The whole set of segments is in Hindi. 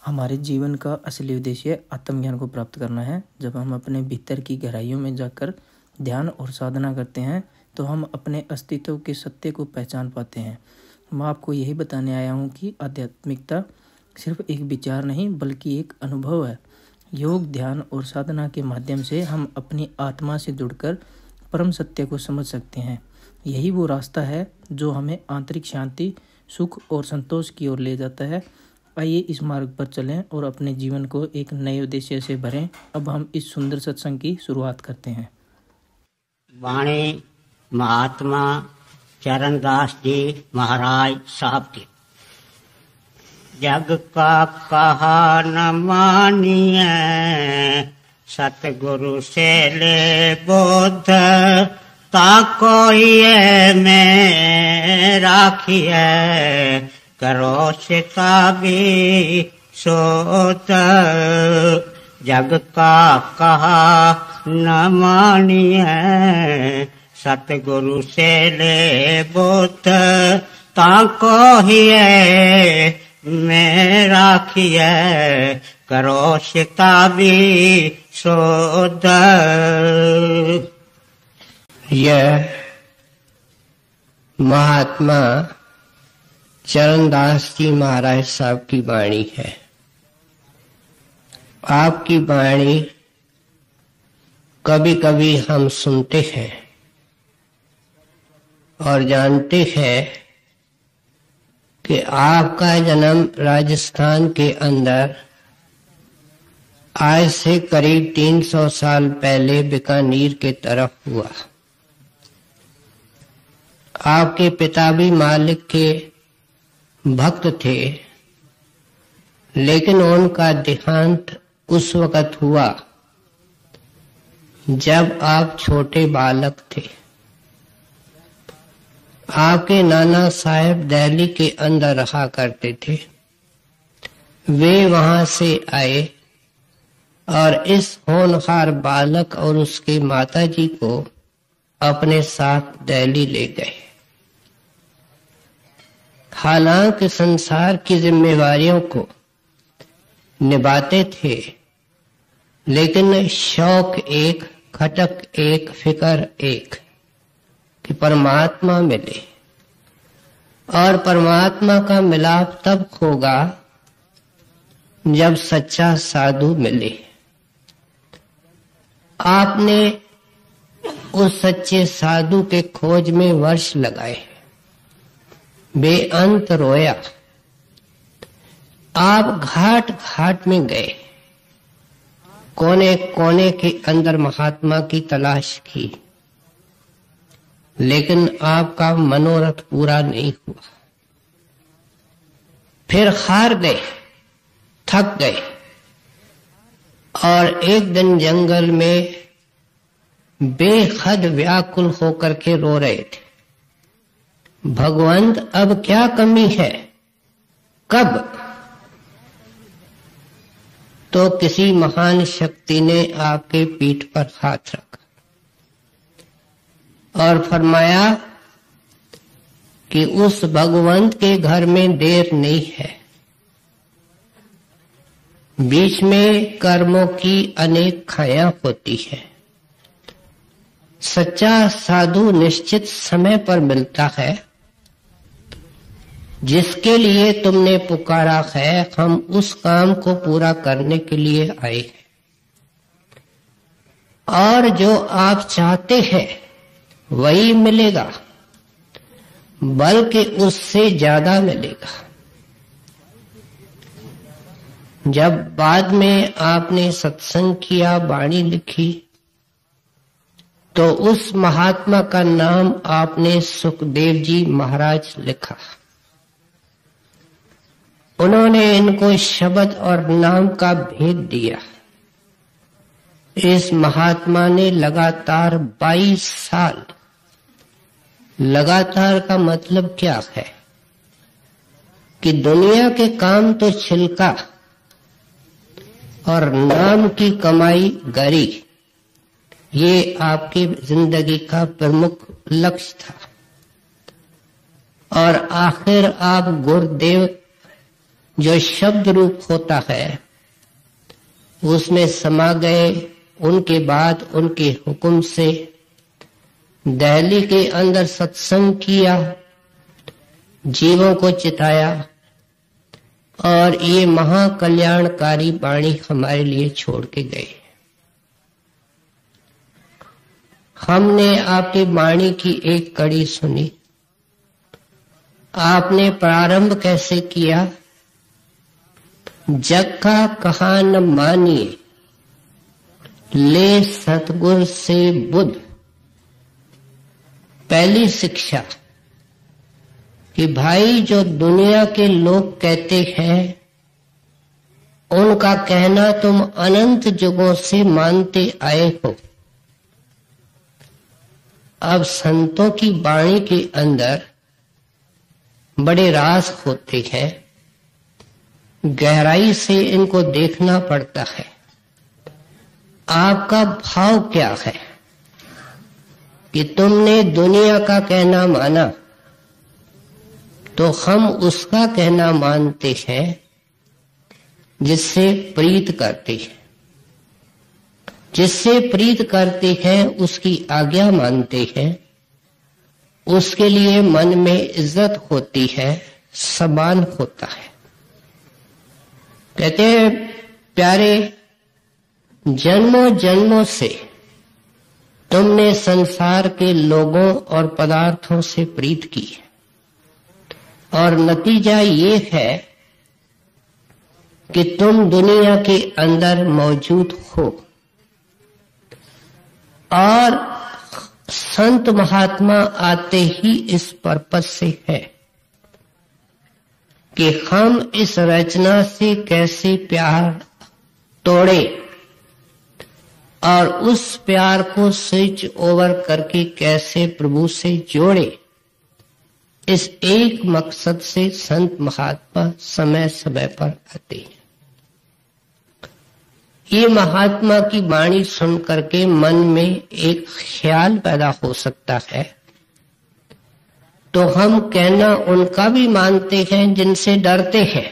हमारे जीवन का असली उद्देश्य आत्मज्ञान को प्राप्त करना है। जब हम अपने भीतर की गहराइयों में जाकर ध्यान और साधना करते हैं तो हम अपने अस्तित्व के सत्य को पहचान पाते हैं। मैं आपको यही बताने आया हूँ कि आध्यात्मिकता सिर्फ एक विचार नहीं बल्कि एक अनुभव है। योग, ध्यान और साधना के माध्यम से हम अपनी आत्मा से जुड़कर परम सत्य को समझ सकते हैं। यही वो रास्ता है जो हमें आंतरिक शांति, सुख और संतोष की ओर ले जाता है। आइए इस मार्ग पर चलें और अपने जीवन को एक नए उद्देश्य से भरें। अब हम इस सुंदर सत्संग की शुरुआत करते हैं। वाणी महात्मा चरणदास जी महाराज साहब की। जग का कहा न मानिए, सतगुरु से ले बोध, ताको ये में राखिए, करो सिताबी सोत। जग का कहा न मानिए, सतगुरु से ले बोध, ताको ही में राखिए, करो सिताबी सोद। यह महात्मा चरणदास जी महाराज साहब की वाणी है। आपकी वाणी कभी कभी हम सुनते हैं और जानते हैं कि आपका जन्म राजस्थान के अंदर आज से करीब 300 साल पहले बीकानेर के तरफ हुआ। आपके पिता भी मालिक के भक्त थे, लेकिन उनका देहांत उस वक्त हुआ जब आप छोटे बालक थे। आपके नाना साहब दिल्ली के अंदर रहा करते थे। वे वहां से आए और इस होनहार बालक और उसके माताजी को अपने साथ दिल्ली ले गए। हालांकि संसार की जिम्मेवारियों को निभाते थे, लेकिन शौक एक, खटक एक, फिक्र एक कि परमात्मा मिले। और परमात्मा का मिलाप तब होगा जब सच्चा साधु मिले। आपने उस सच्चे साधु के खोज में वर्ष लगाए, बेअंत रोया। आप घाट घाट में गए, कोने कोने के अंदर महात्मा की तलाश की, लेकिन आपका मनोरथ पूरा नहीं हुआ। फिर हार गए, थक गए और एक दिन जंगल में बेहद व्याकुल होकर के रो रहे थे, भगवंत अब क्या कमी है, कब? तो किसी महान शक्ति ने आपके पीठ पर हाथ रखा और फरमाया कि उस भगवंत के घर में देर नहीं है। बीच में कर्मों की अनेक खायां होती है। सच्चा साधु निश्चित समय पर मिलता है। जिसके लिए तुमने पुकारा है, हम उस काम को पूरा करने के लिए आए हैं। और जो आप चाहते हैं वही मिलेगा, बल्कि उससे ज्यादा मिलेगा। जब बाद में आपने सत्संग किया, वाणी लिखी, तो उस महात्मा का नाम आपने सुखदेव जी महाराज लिखा। उन्होंने इनको शब्द और नाम का भेद दिया। इस महात्मा ने लगातार 22 साल, लगातार का मतलब क्या है कि दुनिया के काम तो छिलका और नाम की कमाई गरी, ये आपकी जिंदगी का प्रमुख लक्ष्य था। और आखिर आप गुरुदेव जो शब्द रूप होता है उसमें समा गए। उनके बाद उनके हुक्म से दिल्ली के अंदर सत्संग किया, जीवों को चिताया और ये महाकल्याणकारी वाणी हमारे लिए छोड़ के गए। हमने आपकी वाणी की एक कड़ी सुनी। आपने प्रारंभ कैसे किया? जग का कहा न मानिए, ले सतगुर से बुद्ध। पहली शिक्षा कि भाई जो दुनिया के लोग कहते हैं उनका कहना तुम अनंत युगों से मानते आए हो। अब संतों की वाणी के अंदर बड़े राज होते हैं, गहराई से इनको देखना पड़ता है। आपका भाव क्या है कि तुमने दुनिया का कहना माना तो हम उसका कहना मानते हैं जिससे प्रीत करते हैं। जिससे प्रीत करते हैं उसकी आज्ञा मानते हैं, उसके लिए मन में इज्जत होती है, सम्मान होता है। कहते हैं प्यारे, जन्मों जन्मों से तुमने संसार के लोगों और पदार्थों से प्रीत की है और नतीजा ये है कि तुम दुनिया के अंदर मौजूद हो। और संत महात्मा आते ही इस पर्पस से है कि हम इस रचना से कैसे प्यार तोड़े और उस प्यार को स्विच ओवर करके कैसे प्रभु से जोड़े। इस एक मकसद से संत महात्मा समय समय पर आते हैं। ये महात्मा की वाणी सुन करके मन में एक ख्याल पैदा हो सकता है, तो हम कहना उनका भी मानते हैं जिनसे डरते हैं।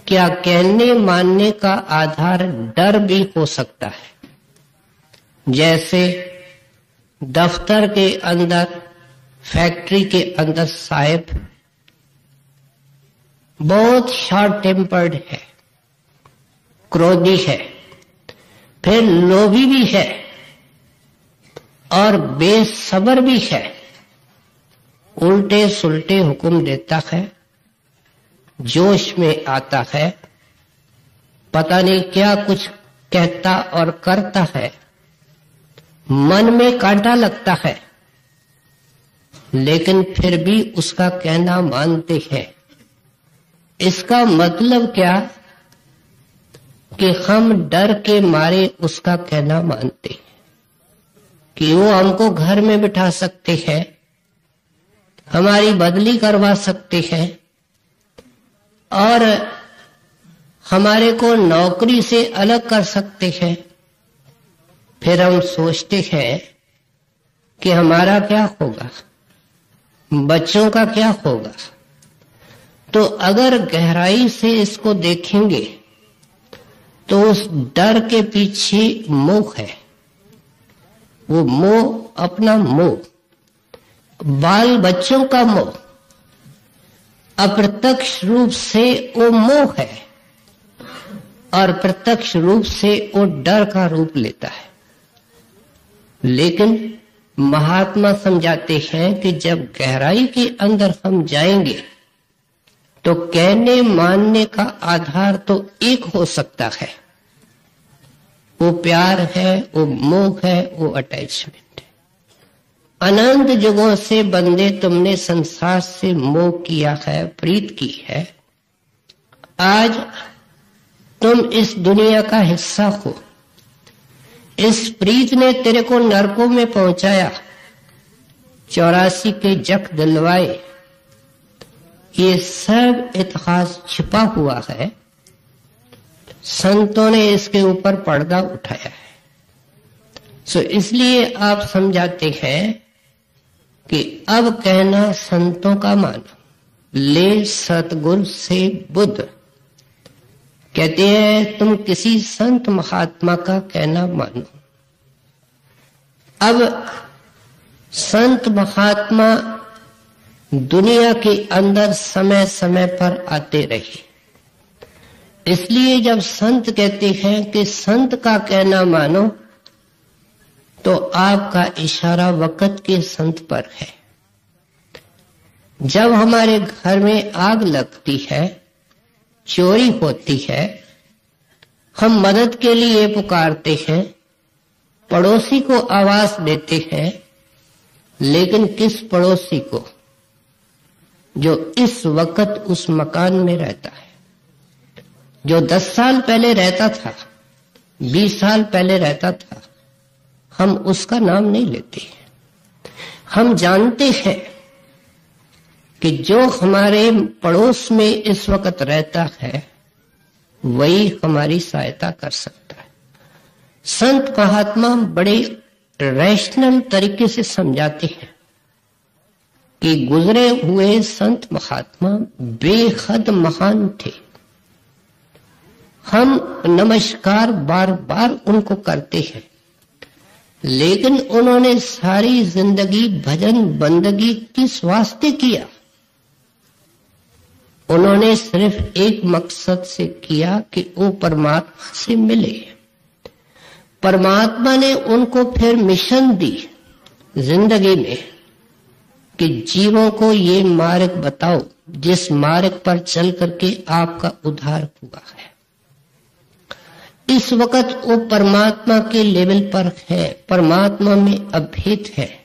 क्या कहने मानने का आधार डर भी हो सकता है? जैसे दफ्तर के अंदर, फैक्ट्री के अंदर साहब बहुत शॉर्ट टेम्पर्ड है, क्रोधी है, फिर लोभी भी है और बेसब्र भी है। उल्टे सुल्टे हुक्म देता है, जोश में आता है, पता नहीं क्या कुछ कहता और करता है, मन में कांटा लगता है, लेकिन फिर भी उसका कहना मानते हैं। इसका मतलब क्या कि हम डर के मारे उसका कहना मानते हैं कि वो हमको घर में बिठा सकते हैं, हमारी बदली करवा सकते हैं और हमारे को नौकरी से अलग कर सकते हैं। फिर हम सोचते हैं कि हमारा क्या होगा, बच्चों का क्या होगा। तो अगर गहराई से इसको देखेंगे तो उस डर के पीछे मोह है। वो मोह अपना मोह, बाल बच्चों का मोह, अप्रत्यक्ष रूप से वो मोह है और प्रत्यक्ष रूप से वो डर का रूप लेता है। लेकिन महात्मा समझाते हैं कि जब गहराई के अंदर हम जाएंगे तो कहने मानने का आधार तो एक हो सकता है, वो प्यार है, वो मोह है, वो अटैचमेंट है। अनंत युगों से बंदे तुमने संसार से मोह किया है, प्रीत की है। आज तुम इस दुनिया का हिस्सा हो। इस प्रीत ने तेरे को नरकों में पहुंचाया, 84 के जख दिलवाए। ये सब इतिहास छिपा हुआ है, संतों ने इसके ऊपर पर्दा उठाया है। इसलिए आप समझाते हैं कि अब कहना संतों का मानो, ले सतगुरु से बुद्ध। कहते हैं तुम किसी संत महात्मा का कहना मानो। अब संत महात्मा दुनिया के अंदर समय समय पर आते रहे, इसलिए जब संत कहते हैं कि संत का कहना मानो, तो आपका इशारा वक्त के संत पर है। जब हमारे घर में आग लगती है, चोरी होती है, हम मदद के लिए पुकारते हैं, पड़ोसी को आवाज देते हैं, लेकिन किस पड़ोसी को? जो इस वक्त उस मकान में रहता है, जो 10 साल पहले रहता था, 20 साल पहले रहता था, हम उसका नाम नहीं लेते। हम जानते हैं कि जो हमारे पड़ोस में इस वक्त रहता है वही हमारी सहायता कर सकता है। संत महात्मा बड़े रैशनल तरीके से समझाते हैं कि गुजरे हुए संत महात्मा बेहद महान थे। हम नमस्कार बार बार उनको करते हैं, लेकिन उन्होंने सारी जिंदगी भजन बंदगी किस वास्ते किया? उन्होंने सिर्फ एक मकसद से किया कि वो परमात्मा से मिले। परमात्मा ने उनको फिर मिशन दी जिंदगी में कि जीवों को ये मार्ग बताओ जिस मार्ग पर चल करके आपका उद्धार हुआ है। इस वक्त वो परमात्मा के लेवल पर है, परमात्मा में अभेद है।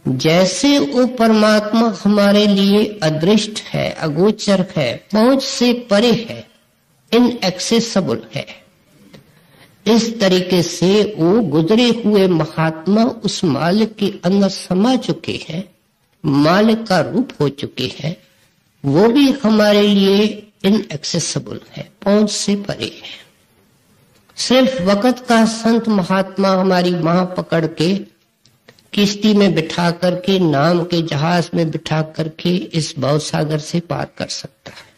जैसे वो परमात्मा हमारे लिए अदृष्ट है, अगोचर है, पहुंच से परे है, इनएक्सेसिबल है, इस तरीके से वो गुजरे हुए महात्मा उस मालिक के अंदर समा चुके हैं, मालिक का रूप हो चुके हैं। वो भी हमारे लिए इनएक्सेसिबल है, पहुंच से परे है। सिर्फ वक्त का संत महात्मा हमारी वहां पकड़ के किश्ती में बिठा करके, नाम के जहाज में बिठा करके इस भवसागर से पार कर सकता है।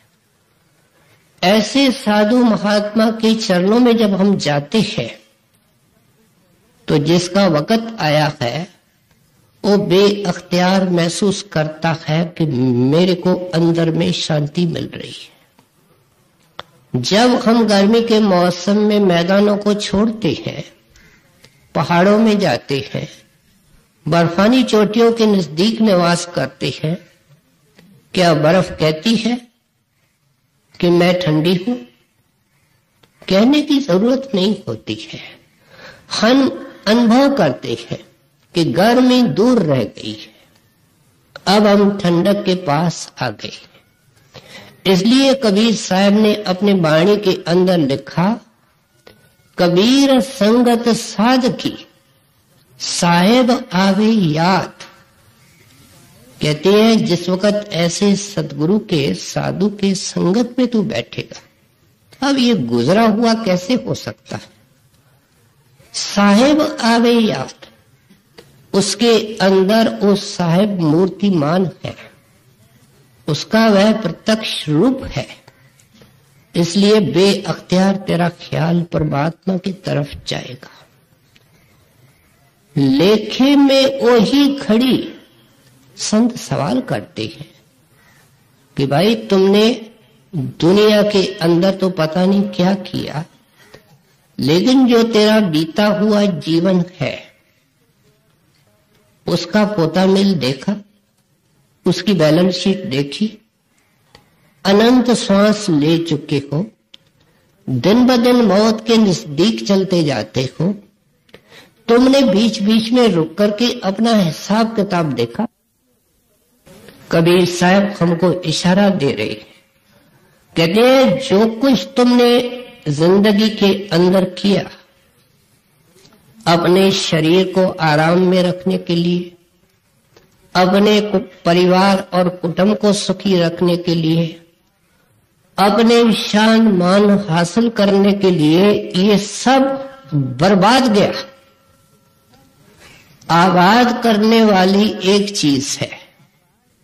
ऐसे साधु महात्मा के चरणों में जब हम जाते हैं तो जिसका वक्त आया है वो बेअख्तियार महसूस करता है कि मेरे को अंदर में शांति मिल रही है। जब हम गर्मी के मौसम में मैदानों को छोड़ते हैं, पहाड़ों में जाते हैं, बर्फानी चोटियों के नजदीक निवास करते हैं, क्या बर्फ कहती है कि मैं ठंडी हूं? कहने की जरूरत नहीं होती है। हम अनुभव करते हैं कि गर्मी दूर रह गई है, अब हम ठंडक के पास आ गए। इसलिए कबीर साहब ने अपने वाणी के अंदर लिखा, कबीर संगत साध की साहेब आवे याद। कहते हैं जिस वक्त ऐसे सतगुरु के, साधु के संगत में तू बैठेगा, अब ये गुजरा हुआ कैसे हो सकता है? साहेब आवे याद, उसके अंदर वो साहेब मूर्तिमान है, उसका वह प्रत्यक्ष रूप है। इसलिए बेअख्तियार तेरा ख्याल परमात्मा की तरफ जाएगा। लेखे में वही खड़ी संत सवाल करते हैं कि भाई तुमने दुनिया के अंदर तो पता नहीं क्या किया, लेकिन जो तेरा बीता हुआ जीवन है उसका पोता मिल देखा, उसकी बैलेंस शीट देखी, अनंत श्वास ले चुके हो, दिन ब दिन मौत के नजदीक चलते जाते हो, तुमने बीच बीच में रुक करके अपना हिसाब किताब देखा? कबीर साहब हमको इशारा दे रहे हैं, कहते हैं जो कुछ तुमने जिंदगी के अंदर किया, अपने शरीर को आराम में रखने के लिए, अपने परिवार और कुटुंब को सुखी रखने के लिए, अपने शान मान हासिल करने के लिए, ये सब बर्बाद गया। आबाद करने वाली एक चीज है,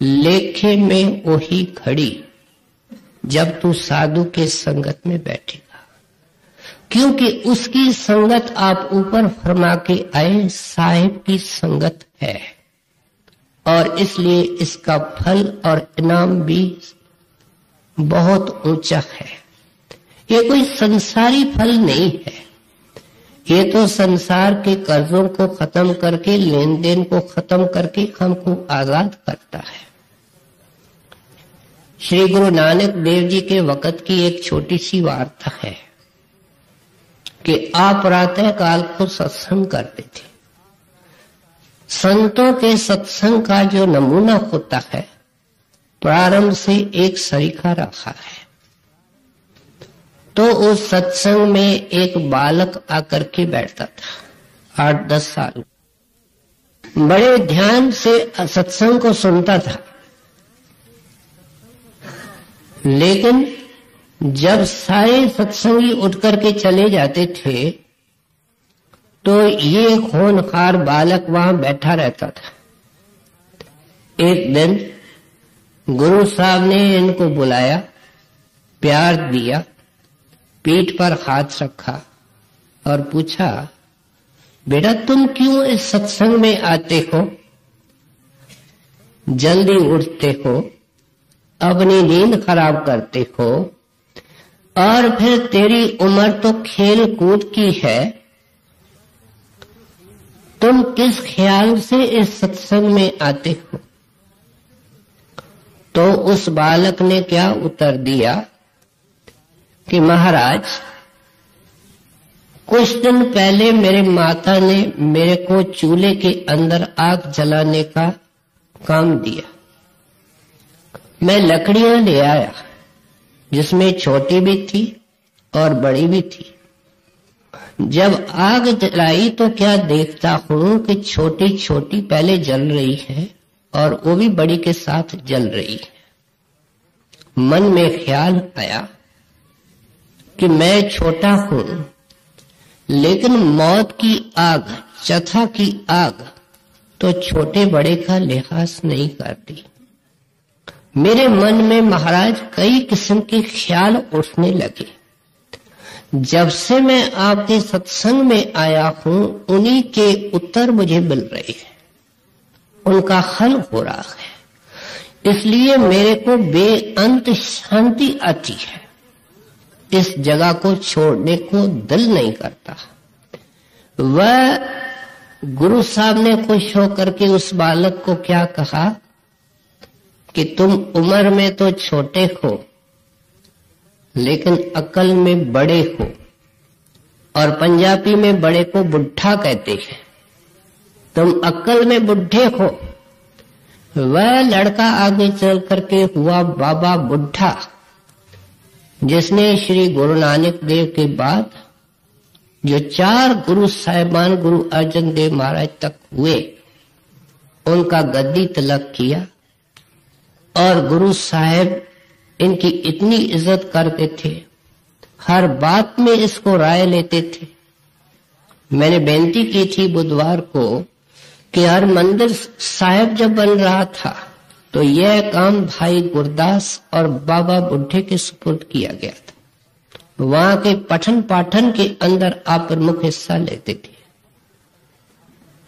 लेखे में वही घड़ी जब तू साधु के संगत में बैठेगा, क्योंकि उसकी संगत आप ऊपर फरमा के आए साहिब की संगत है, और इसलिए इसका फल और इनाम भी बहुत ऊंचा है। ये कोई संसारी फल नहीं है, ये तो संसार के कर्जों को खत्म करके, लेन देन को खत्म करके हमको आजाद करता है। श्री गुरु नानक देव जी के वक्त की एक छोटी सी वार्ता है कि आप प्रातः काल को सत्संग करते थे। संतों के सत्संग का जो नमूना होता है, प्रारंभ से एक सरीखा रखा है। तो उस सत्संग में एक बालक आकर के बैठता था, 8-10 साल, बड़े ध्यान से सत्संग को सुनता था। लेकिन जब सारे सत्संगी उठ करके चले जाते थे तो ये होनहार बालक वहां बैठा रहता था। एक दिन गुरु साहब ने इनको बुलाया, प्यार दिया, पीठ पर हाथ रखा और पूछा, बेटा तुम क्यों इस सत्संग में आते हो, जल्दी उठते हो, अपनी नींद खराब करते हो, और फिर तेरी उम्र तो खेल कूद की है, तुम किस ख्याल से इस सत्संग में आते हो? तो उस बालक ने क्या उत्तर दिया कि महाराज, कुछ दिन पहले मेरे माता ने मेरे को चूल्हे के अंदर आग जलाने का काम दिया। मैं लकड़ियां ले आया, जिसमें छोटी भी थी और बड़ी भी थी। जब आग जलाई तो क्या देखता हूं कि छोटी छोटी पहले जल रही है और वो भी बड़ी के साथ जल रही है। मन में ख्याल आया कि मैं छोटा हूं, लेकिन मौत की आग, चथा की आग तो छोटे बड़े का लिहाज नहीं करती। मेरे मन में महाराज कई किस्म के ख्याल उठने लगे। जब से मैं आपके सत्संग में आया हूं, उन्हीं के उत्तर मुझे मिल रहे हैं, उनका हल हो रहा है। इसलिए मेरे को बेअंत शांति आती है। इस जगह को छोड़ने को दिल नहीं करता। वह गुरु साहब ने खुश होकर के उस बालक को क्या कहा कि तुम उम्र में तो छोटे हो, लेकिन अकल में बड़े हो, और पंजाबी में बड़े को बुढ़ा कहते हैं। तुम अकल में बुढ़े हो। वह लड़का आगे चल करके हुआ बाबा बुढ़ा, जिसने श्री गुरु नानक देव के बाद जो 4 गुरु साहिबान गुरु अर्जन देव महाराज तक हुए, उनका गद्दी तिलक किया। और गुरु साहिब इनकी इतनी इज्जत करते थे, हर बात में इसको राय लेते थे। मैंने बेनती की थी बुधवार को कि हर मंदिर साहिब जब बन रहा था तो यह काम भाई गुरदास और बाबा बुढ़े के सुपुर्द किया गया था। वहां के पठन पाठन के अंदर आप प्रमुख हिस्सा लेते थे।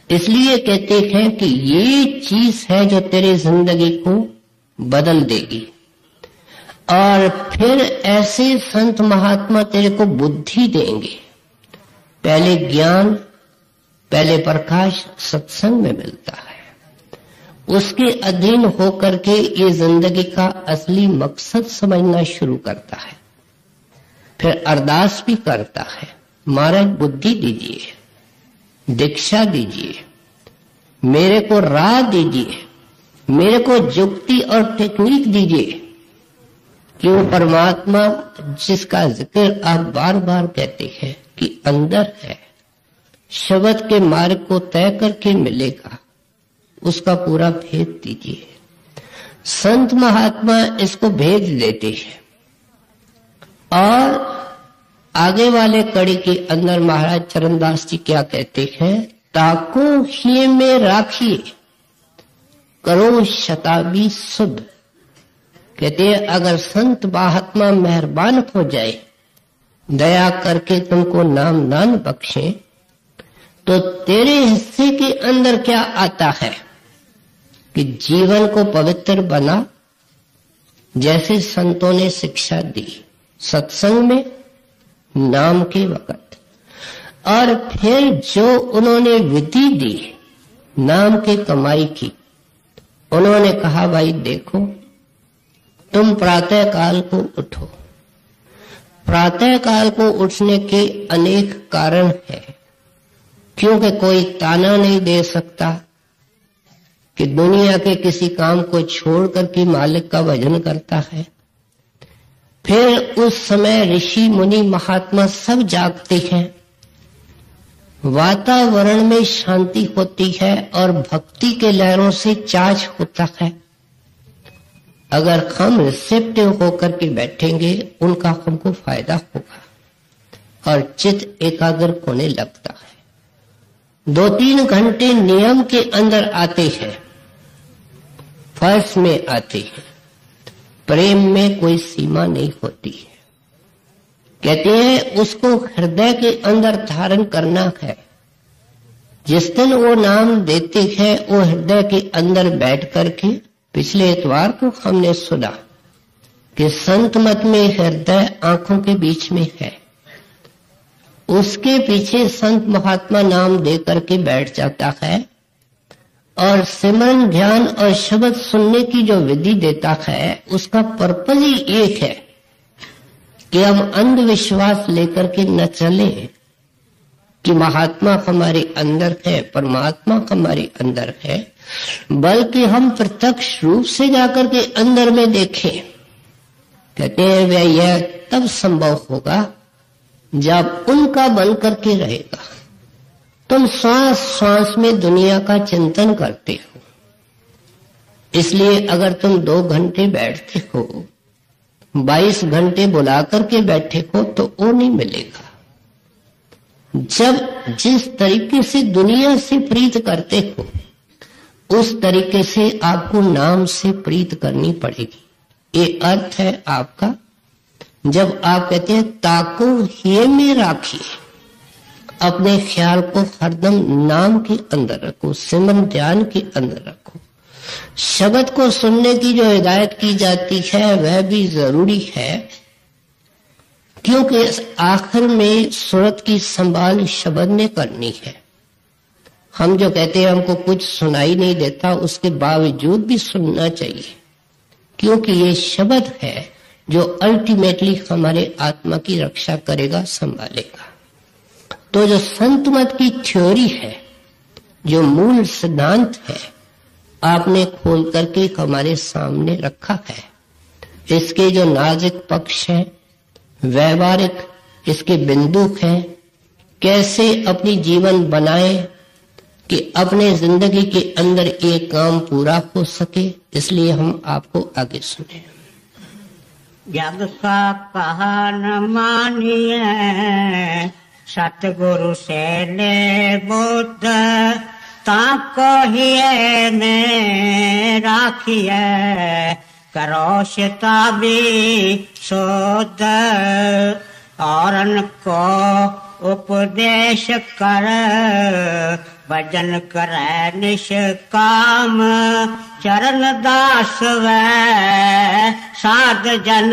इसलिए कहते हैं कि ये चीज है जो तेरी जिंदगी को बदल देगी। और फिर ऐसे संत महात्मा तेरे को बुद्धि देंगे। पहले ज्ञान, पहले प्रकाश सत्संग में मिलता है, उसके अधीन होकर के ये जिंदगी का असली मकसद समझना शुरू करता है। फिर अरदास भी करता है, महाराज बुद्धि दीजिए, दीक्षा दीजिए, मेरे को राह दीजिए, मेरे को युक्ति और टेक्निक दीजिए कि वो परमात्मा जिसका जिक्र आप बार बार कहते हैं कि अंदर है, शब्द के मार्ग को तय करके मिलेगा, उसका पूरा भेद दीजिए। संत महात्मा इसको भेद देते हैं। और आगे वाले कड़ी के अंदर महाराज चरणदास जी क्या कहते हैं, ताको ही में राखिए, करो शताबी सुध। कहते हैं अगर संत महात्मा मेहरबान हो जाए, दया करके तुमको नाम दान बख्शे, तो तेरे हिस्से के अंदर क्या आता है कि जीवन को पवित्र बना, जैसे संतों ने शिक्षा दी सत्संग में, नाम के वक्त, और फिर जो उन्होंने विधि दी नाम के कमाई की, उन्होंने कहा भाई देखो तुम प्रातः काल को उठो। प्रातः काल को उठने के अनेक कारण हैं, क्योंकि कोई ताना नहीं दे सकता कि दुनिया के किसी काम को छोड़कर के मालिक का भजन करता है। फिर उस समय ऋषि मुनि महात्मा सब जागते हैं, वातावरण में शांति होती है और भक्ति के लहरों से चार्ज होता है। अगर हम रिसेप्टिव होकर के बैठेंगे उनका हमको फायदा होगा और चित्त एकाग्र होने लगता है। 2-3 घंटे नियम के अंदर आते हैं, फर्श में आते हैं। प्रेम में कोई सीमा नहीं होती है। कहते हैं उसको हृदय के अंदर धारण करना है। जिस दिन वो नाम देते हैं वो हृदय के अंदर बैठ करके, पिछले इतवार को हमने सुना कि संत मत में हृदय आंखों के बीच में है, उसके पीछे संत महात्मा नाम दे करके बैठ जाता है और सिमरन ध्यान और शब्द सुनने की जो विधि देता है उसका पर्पज ही एक है कि हम अंधविश्वास लेकर के न चले कि महात्मा हमारे अंदर है, परमात्मा हमारे अंदर है, बल्कि हम प्रत्यक्ष रूप से जाकर के अंदर में देखें। कहते हैं वह यह तब संभव होगा जब उनका बन करके रहेगा। तुम श्वास श्वास में दुनिया का चिंतन करते हो, इसलिए अगर तुम 2 घंटे बैठते हो, 22 घंटे बुला करके बैठे हो तो वो नहीं मिलेगा। जब जिस तरीके से दुनिया से प्रीत करते हो उस तरीके से आपको नाम से प्रीत करनी पड़ेगी। ये अर्थ है आपका जब आप कहते हैं ताको ये में राखिए, अपने ख्याल को हरदम नाम के अंदर रखो, सिमरन ध्यान के अंदर रखो। शब्द को सुनने की जो हिदायत की जाती है वह भी जरूरी है, क्योंकि आखिर में सूरत की संभाल शब्द ने करनी है। हम जो कहते हैं हमको कुछ सुनाई नहीं देता, उसके बावजूद भी सुनना चाहिए, क्योंकि ये शब्द है जो अल्टीमेटली हमारे आत्मा की रक्षा करेगा, संभालेगा। तो जो संत मत की थ्योरी है, जो मूल सिद्धांत है, आपने खोल करके हमारे सामने रखा है। इसके जो नाजुक पक्ष है, व्यवहारिक इसके बिंदु हैं, कैसे अपनी जीवन बनाए कि अपने जिंदगी के अंदर ये काम पूरा हो सके, इसलिए हम आपको आगे सुने। जग का कहा न मानिए, सतगुरु से ले बुद्ध, ताको हिए ने राखिए, करो शताबी शोध, औरन को उपदेश कर, भजन करे निष्काम, चरण दास वे साध जन,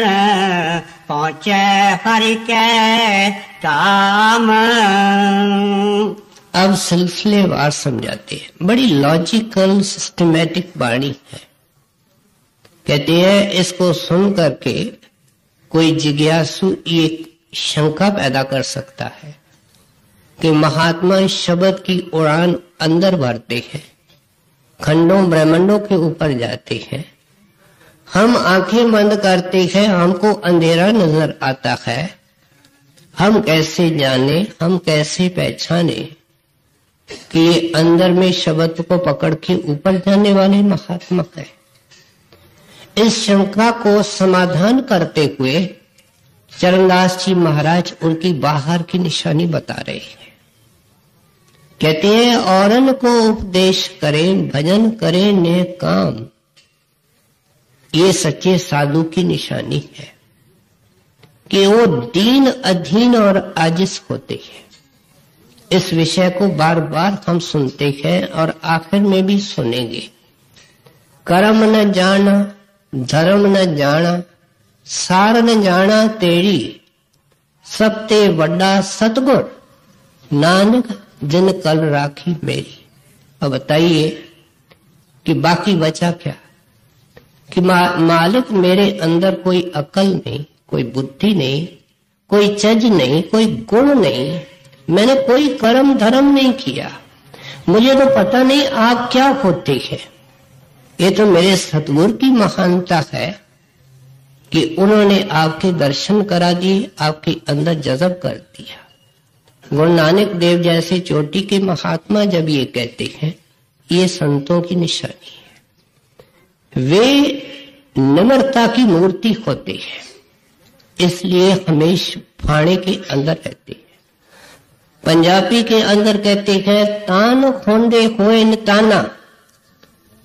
पहुँचे हरि के धाम। अब सिलसिलेवार समझाते हैं, बड़ी लॉजिकल सिस्टमैटिक वाणी है। कहते हैं इसको सुन करके कोई जिज्ञासु एक शंका पैदा कर सकता है कि महात्मा शब्द की उड़ान अंदर भरते हैं, खंडों ब्रह्मांडों के ऊपर जाते हैं, हम आंखें बंद करते हैं, हमको अंधेरा नजर आता है, हम कैसे जाने, हम कैसे पहचाने कि अंदर में शब्द को पकड़ के ऊपर जाने वाले महात्मा है। इस शंका को समाधान करते हुए चरणदास जी महाराज उनकी बाहर की निशानी बता रहे हैं। कहते हैं औरन को उपदेश करें, भजन करें नेक काम। ये सच्चे साधु की निशानी है कि वो दीन, अधीन और आजिज होते हैं। इस विषय को बार बार हम सुनते हैं और आखिर में भी सुनेंगे। कर्म न जाना, धर्म न जाना, सार न जाना तेरी, सब ते वड्डा सतगुर, नानक जिन कल राखी मेरी। अब बताइए कि बाकी बचा क्या? कि मालिक मेरे अंदर कोई अकल नहीं, कोई बुद्धि नहीं, कोई चज नहीं, कोई गुण नहीं, मैंने कोई कर्म धर्म नहीं किया, मुझे तो पता नहीं आप क्या होते हैं। ये तो मेरे सतगुरु की महानता है कि उन्होंने आपके दर्शन करा दिए, आपके अंदर जज़ब कर दिया। गुरु नानक देव जैसे चोटी के महात्मा जब ये कहते हैं, ये संतों की निशानी है। वे निम्रता की मूर्ति होते हैं, इसलिए हमेशा फाड़े के अंदर रहते हैं। पंजाबी के अंदर कहते हैं, तान खोंदे होए न ताना,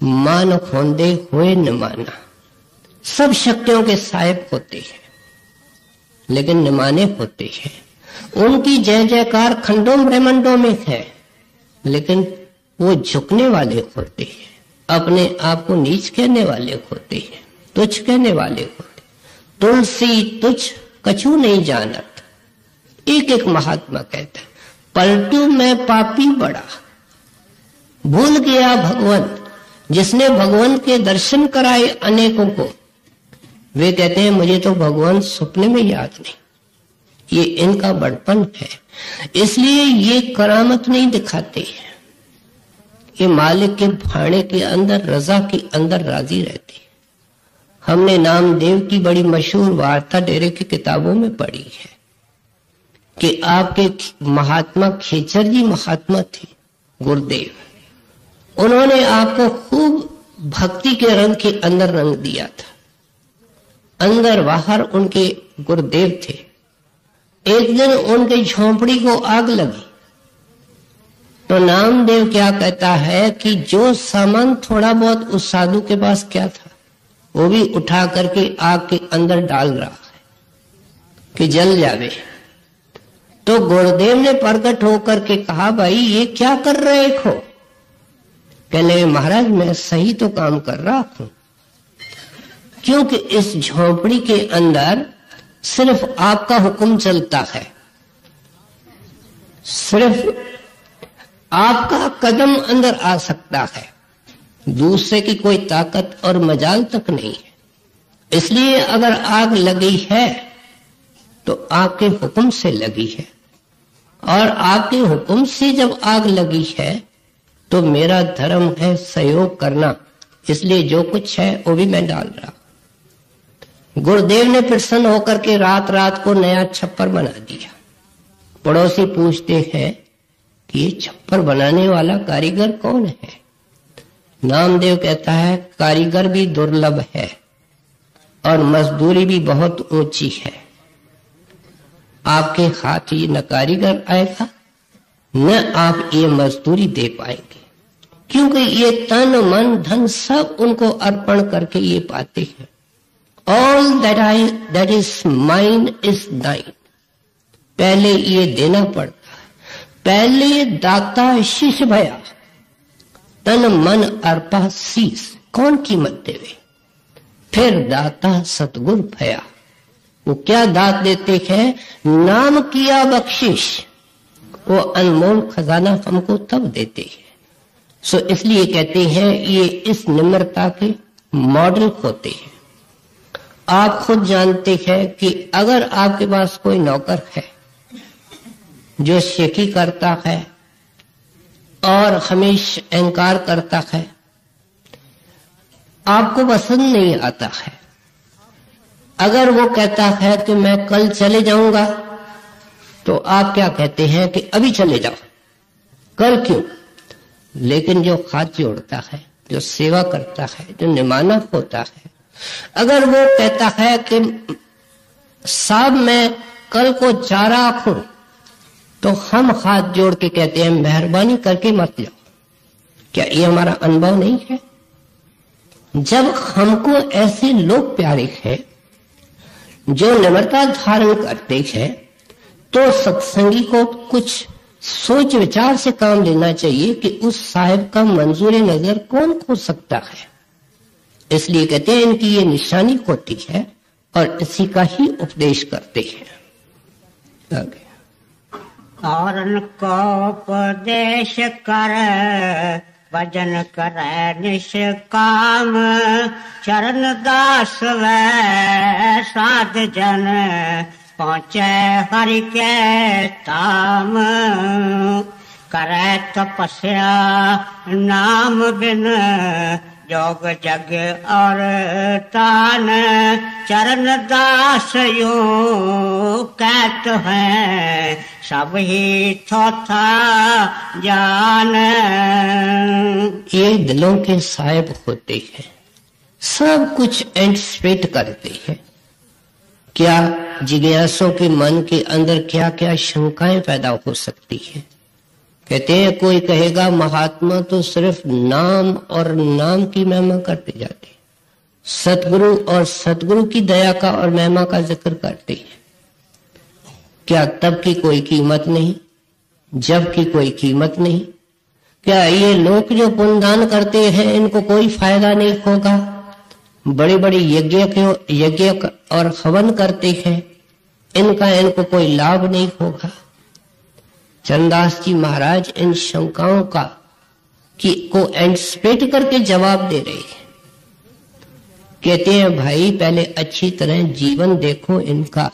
मान खोंदे होए न माना। सब शक्तियों के साहिब होते हैं, लेकिन निमाने होते हैं। उनकी जय जयकार खंडों ब्रह्मंडों में है, लेकिन वो झुकने वाले होते हैं, अपने आप को नीच कहने वाले होते हैं, तुच्छ कहने वाले होते। तुलसी तुच्छ कछु नहीं जानत। एक एक महात्मा कहता है, पलटू मैं पापी बड़ा, भूल गया भगवंत। जिसने भगवान के दर्शन कराए अनेकों को, वे कहते हैं मुझे तो भगवान सपने में याद नहीं। ये इनका बड़पन है, इसलिए ये करामत नहीं दिखाते हैं। ये मालिक के भाणे के अंदर, रजा के अंदर राजी रहते हैं। हमने नामदेव की बड़ी मशहूर वार्ता डेरे की किताबों में पढ़ी है कि आपके महात्मा खेचर जी महात्मा थे, गुरुदेव। उन्होंने आपको खूब भक्ति के रंग के अंदर रंग दिया था। अंदर बाहर उनके गुरुदेव थे। एक दिन उनकी झोंपड़ी को आग लगी तो नामदेव क्या कहता है कि जो सामान थोड़ा बहुत उस साधु के पास क्या था, वो भी उठा करके आग के अंदर डाल रहा है कि जल जावे। तो गुरुदेव ने प्रकट होकर के कहा, भाई ये क्या कर रहे हो? कहने, महाराज मैं सही तो काम कर रहा हूं, क्योंकि इस झोंपड़ी के अंदर सिर्फ आपका हुक्म चलता है, सिर्फ आपका कदम अंदर आ सकता है, दूसरे की कोई ताकत और मजाल तक नहीं है। इसलिए अगर आग लगी है तो आपके हुक्म से लगी है, और आपके हुक्म से जब आग लगी है तो मेरा धर्म है सहयोग करना, इसलिए जो कुछ है वो भी मैं डाल रहा। गुरुदेव ने प्रसन्न होकर के रात रात को नया छप्पर बना दिया। पड़ोसी पूछते हैं कि ये छप्पर बनाने वाला कारीगर कौन है? नामदेव कहता है, कारीगर भी दुर्लभ है और मजदूरी भी बहुत ऊंची है। आपके हाथ ये न कारीगर आएगा, न आप ये मजदूरी दे पाएंगे, क्योंकि ये तन मन धन सब उनको अर्पण करके ये पाते हैं। All that is mine is thine। पहले ये देना पड़ता है, पहले दाता शीश भया, तन मन अर्पा शीस, कौन कीमत देवे? फिर दाता सतगुर भया, वो क्या दात देते हैं? नाम किया बख्शिश, वो अनमोल खजाना हमको तब देते हैं। सो इसलिए कहते हैं ये इस निम्रता के मॉडल होते हैं। आप खुद जानते हैं कि अगर आपके पास कोई नौकर है जो शेखी करता है और हमेशा अहंकार करता है, आपको पसंद नहीं आता है। अगर वो कहता है कि मैं कल चले जाऊंगा, तो आप क्या कहते हैं कि अभी चले जाओ, कल क्यों? लेकिन जो हाथ जोड़ता है, जो सेवा करता है, जो निमाना होता है, अगर वो कहता है कि साहब मैं कल को जा रहा हूं, तो हम हाथ जोड़ के कहते हैं मेहरबानी करके मत जाओ। क्या ये हमारा अनुभव नहीं है? जब हमको ऐसे लोग प्यारे हैं जो निम्रता धारण करते हैं, तो सत्संगी को कुछ सोच विचार से काम लेना चाहिए कि उस साहिब का मंजूर नजर कौन खो सकता है। इसलिए कहते हैं इनकी ये निशानी होती है और इसी का ही उपदेश करते हैं। आगे और को उपदेश कर भजन करे निष्काम, चरण दास व साध जन पहुँचे हरि के धाम। करे तपस्या नाम बिन जोग जग और तान, चरण दास यूं कहते हैं सब ही थोथा जान। ये दिलों के साहिब होते हैं, सब कुछ एंटिसिपेट करते हैं। क्या जिज्ञासों के मन के अंदर क्या क्या शंकाएं पैदा हो सकती है। कहते हैं कोई कहेगा महात्मा तो सिर्फ नाम और नाम की महिमा करते जाते, सतगुरु और सतगुरु की दया का और महिमा का जिक्र करते हैं। क्या तब की कोई कीमत नहीं, जब की कोई कीमत नहीं? क्या ये लोग जो पुण्यदान करते हैं इनको कोई फायदा नहीं होगा? बड़े बड़े यज्ञ और हवन करते हैं, इनको कोई लाभ नहीं होगा? चरणदास जी महाराज इन शंकाओं को एंटिसिपेट करके जवाब दे रहे हैं। कहते हैं भाई पहले अच्छी तरह जीवन देखो इनका,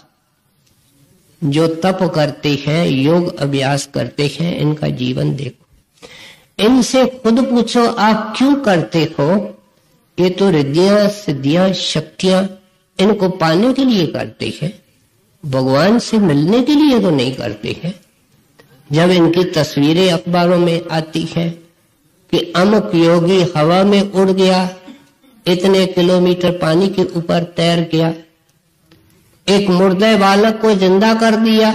जो तप करते हैं योग अभ्यास करते हैं इनका जीवन देखो। इनसे खुद पूछो आप क्यों करते हो? ये तो रिद्धियां सिद्धियां शक्तियां इनको पाने के लिए करते हैं, भगवान से मिलने के लिए तो नहीं करते हैं। जब इनकी तस्वीरें अखबारों में आती है कि अमुक योगी हवा में उड़ गया, इतने किलोमीटर पानी के ऊपर तैर गया, एक मुर्दे बालक को जिंदा कर दिया,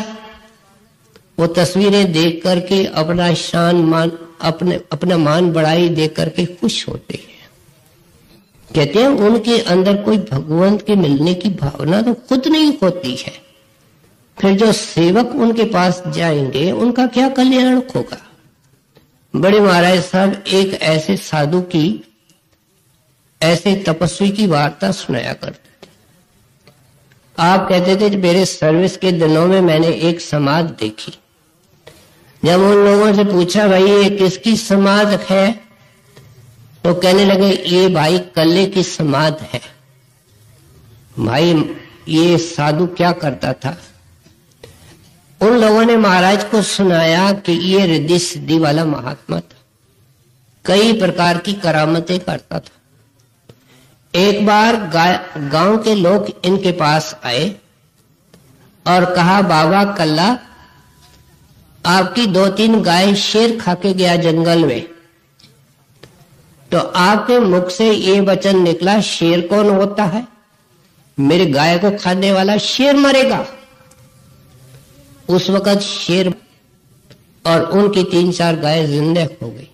वो तस्वीरें देख करके अपना मान बढ़ाई देख करके खुश होते हैं। कहते हैं उनके अंदर कोई भगवान के मिलने की भावना तो खुद नहीं होती है, फिर जो सेवक उनके पास जाएंगे उनका क्या कल्याण होगा। बड़े महाराज साहब एक ऐसे साधु की, ऐसे तपस्वी की वार्ता सुनाया करते थे। आप कहते थे मेरे सर्विस के दिनों में मैंने एक समाधि देखी। जब उन लोगों से पूछा भाई ये किसकी समाधि है, तो कहने लगे ये भाई कल्ले की समाधि है। भाई ये साधु क्या करता था? उन लोगों ने महाराज को सुनाया कि ये रिद्धि सिद्धि वाला महात्मा था, कई प्रकार की करामतें करता था। एक बार गांव के लोग इनके पास आए और कहा बाबा कल्ला आपकी 2-3 गाय शेर खा के गया जंगल में, तो आपके मुख से ये वचन निकला शेर कौन होता है? मेरे गाय को खाने वाला शेर मरेगा। उस वक्त शेर और उनकी 3-4 गाय जिंदा हो गई।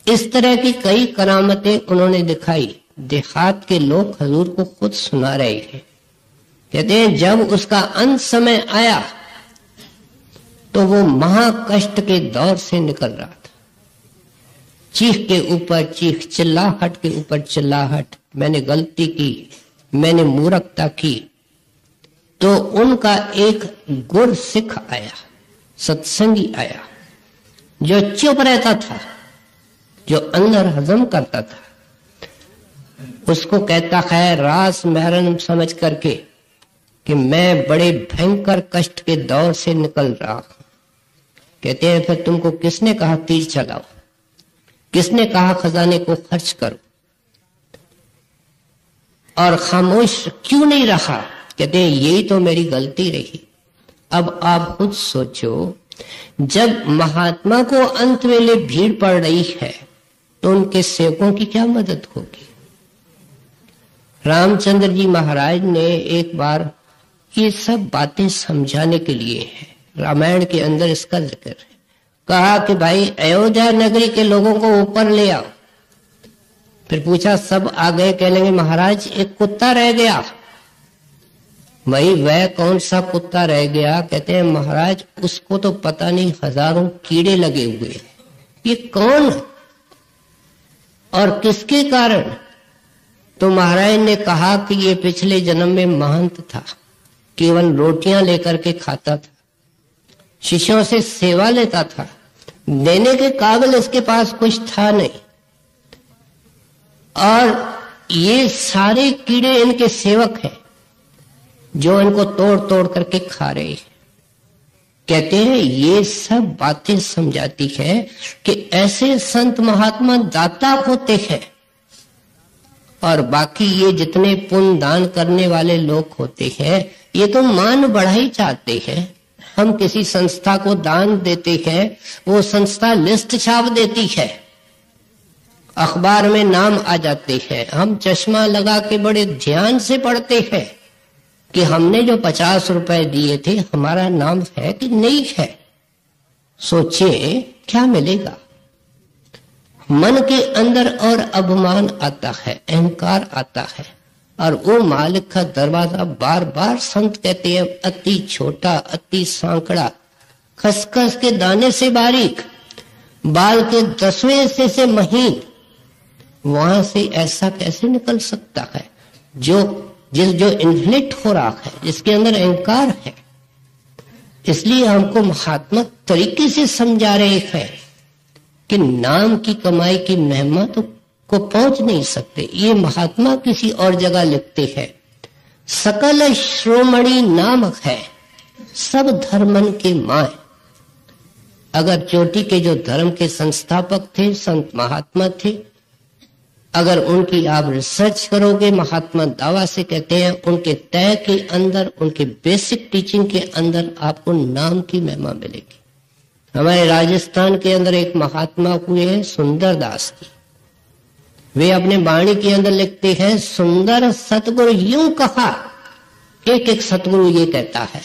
इस तरह की कई करामतें उन्होंने दिखाई। देहात के लोग हजूर को खुद सुना रहे हैं। कहते हैं जब उसका अंत समय आया तो वो महा कष्ट के दौर से निकल रहा था। चीख के ऊपर चीख, चिल्लाहट के ऊपर चिल्लाहट, मैंने गलती की, मैंने मूर्खता की। तो उनका एक गुर सिख आया, सत्संगी आया, जो चुप रहता था, जो अंदर हजम करता था। उसको कहता है रास महरम समझ करके कि मैं बड़े भयंकर कष्ट के दौर से निकल रहा हूं। कहते हैं फिर तुमको किसने कहा तीर चलाओ, किसने कहा खजाने को खर्च करो, और खामोश क्यों नहीं रहा? कहते हैं यही तो मेरी गलती रही। अब आप खुद सोचो, जब महात्मा को अंत वेले भीड़ पड़ रही है तो उनके सेवकों की क्या मदद होगी? रामचंद्र जी महाराज ने एक बार ये सब बातें समझाने के लिए है रामायण के अंदर इसका जिक्र है। कहा कि भाई अयोध्या नगरी के लोगों को ऊपर ले आओ। फिर पूछा, सब आ गए? कह लेंगे महाराज एक कुत्ता रह गया। भाई वह कौन सा कुत्ता रह गया? कहते हैं महाराज उसको तो पता नहीं हजारों कीड़े लगे हुए। ये कौन और किसके कारण? तो महाराज ने कहा कि ये पिछले जन्म में महंत था, केवल रोटियां लेकर के खाता था, शिष्यों से सेवा लेता था, देने के काबिल इसके पास कुछ था नहीं, और ये सारे कीड़े इनके सेवक हैं जो इनको तोड़ तोड़ करके खा रहे हैं। कहते हैं ये सब बातें समझाती है कि ऐसे संत महात्मा दाता होते हैं, और बाकी ये जितने पुण्य दान करने वाले लोग होते हैं ये तो मान बढ़ाई चाहते हैं। हम किसी संस्था को दान देते हैं, वो संस्था लिस्ट छाप देती है, अखबार में नाम आ जाते हैं, हम चश्मा लगा के बड़े ध्यान से पढ़ते हैं कि हमने जो 50 रुपए दिए थे हमारा नाम है कि नहीं है। सोचिए क्या मिलेगा। मन के अंदर और अभिमान आता है, अहंकार आता है, और वो मालिक का दरवाजा बार बार संत कहते हैं अति छोटा, अति सांकड़ा, खसखस के दाने से बारीक, बाल के 10वें हिस्से से महीन, वहां से ऐसा कैसे निकल सकता है जो इन्फ्लेट हो रहा है, जिसके अंदर अहंकार है। इसलिए हमको महात्मा तरीके से समझा रहे हैं कि नाम की कमाई की महिमा तो को पहुंच नहीं सकते। ये महात्मा किसी और जगह लिखते हैं, सकल श्रोमणि नाम है सब धर्मन के माय। अगर चोटी के जो धर्म के संस्थापक थे, संत महात्मा थे, अगर उनकी आप रिसर्च करोगे, महात्मा दावा से कहते हैं उनके तय के अंदर, उनके बेसिक टीचिंग के अंदर आपको नाम की महिमा मिलेगी। हमारे राजस्थान के अंदर एक महात्मा हुए हैं सुंदर दास जी, वे अपने वाणी के अंदर लिखते हैं सुंदर सतगुरु यूं कहा, एक एक सतगुरु ये कहता है,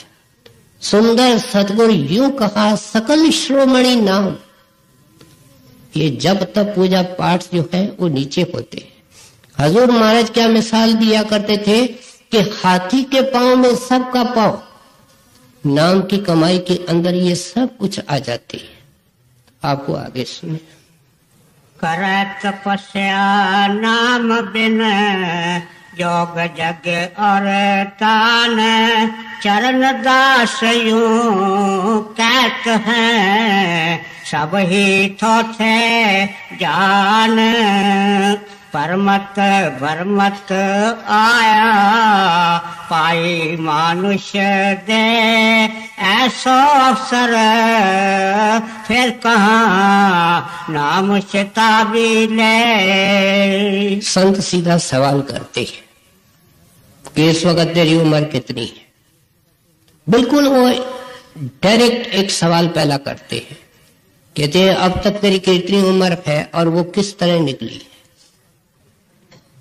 सुंदर सतगुरु यूं कहा सकल श्रोमणि नाम। ये जब तक पूजा पाठ जो है वो नीचे होते हैं। हजूर महाराज क्या मिसाल दिया करते थे कि हाथी के पांव में सबका पांव, नाम की कमाई के अंदर ये सब कुछ आ जाते हैं। आपको आगे सुनिए। करे तपस्या नाम बिन योग जग और तान, चरण दास यूं कहत हैं सब ही थोथे जान। परमत भरमत आया पाई मानुष्य दे, ऐसो अवसर फिर कहाँ नाम शताबी ले। संत सीधा सवाल करते हैं कि इस वक्त तेरी उम्र कितनी है। बिल्कुल वो डायरेक्ट एक सवाल पहला करते हैं, कहते हैं अब तक तेरी कितनी उम्र है और वो किस तरह निकली है।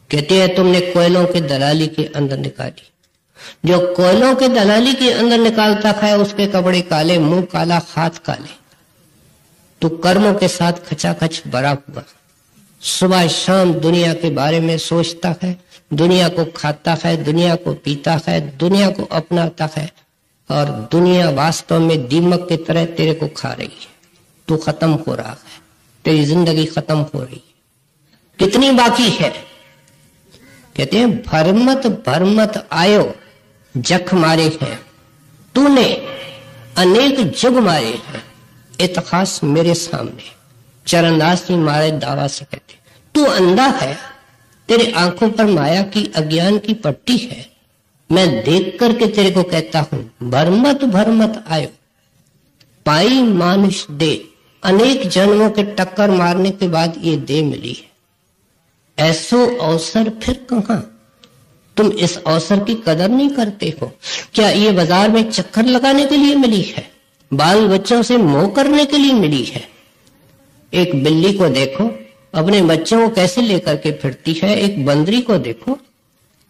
कहते हैं तुमने कोयलों के दलाली के अंदर निकाली। जो कोयलों के दलाली के अंदर निकालता है उसके कपड़े काले, मुंह काला, हाथ काले। तो कर्मों के साथ खचाखच भरा हुआ, सुबह शाम दुनिया के बारे में सोचता है, दुनिया को खाता है, दुनिया को पीता है, दुनिया को अपनाता है, और दुनिया वास्तव में दीमक की तरह तेरे को खा रही है। तू खत्म हो रहा है, तेरी जिंदगी खत्म हो रही है। कितनी बाकी है? कहते हैं भरमत भरमत आयो जख मारे हैं, तूने अनेक जुग मारे हैं इतिहास मेरे सामने। चरणदास जी महाराज दावा से कहते तू अंधा है, तेरे आंखों पर माया की अज्ञान की पट्टी है। मैं देख करके तेरे को कहता हूं भरमत भरमत आयो पाई मानुष दे। अनेक जन्मों के टक्कर मारने के बाद ये दे मिली है, ऐसो अवसर फिर कहां। तुम इस अवसर की कदर नहीं करते हो। क्या ये बाजार में चक्कर लगाने के लिए मिली है, बाल बच्चों से मोह करने के लिए मिली है? एक बिल्ली को देखो अपने बच्चों को कैसे लेकर के फिरती है, एक बंदरी को देखो,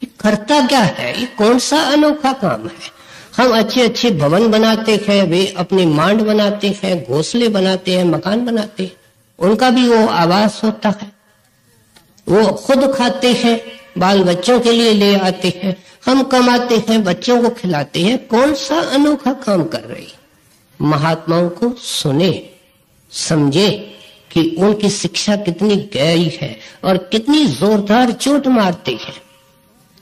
ये करता क्या है, ये कौन सा अनोखा काम है। हम अच्छे अच्छे भवन बनाते हैं, वे अपने मांड बनाते हैं, घोंसले बनाते हैं, मकान बनाते हैं, उनका भी वो आवास होता है। वो खुद खाते हैं, बाल बच्चों के लिए ले आते हैं, हम कमाते हैं, बच्चों को खिलाते हैं। कौन सा अनोखा काम कर रही? महात्माओं को सुने, समझे कि उनकी शिक्षा कितनी गहरी है और कितनी जोरदार चोट मारती है।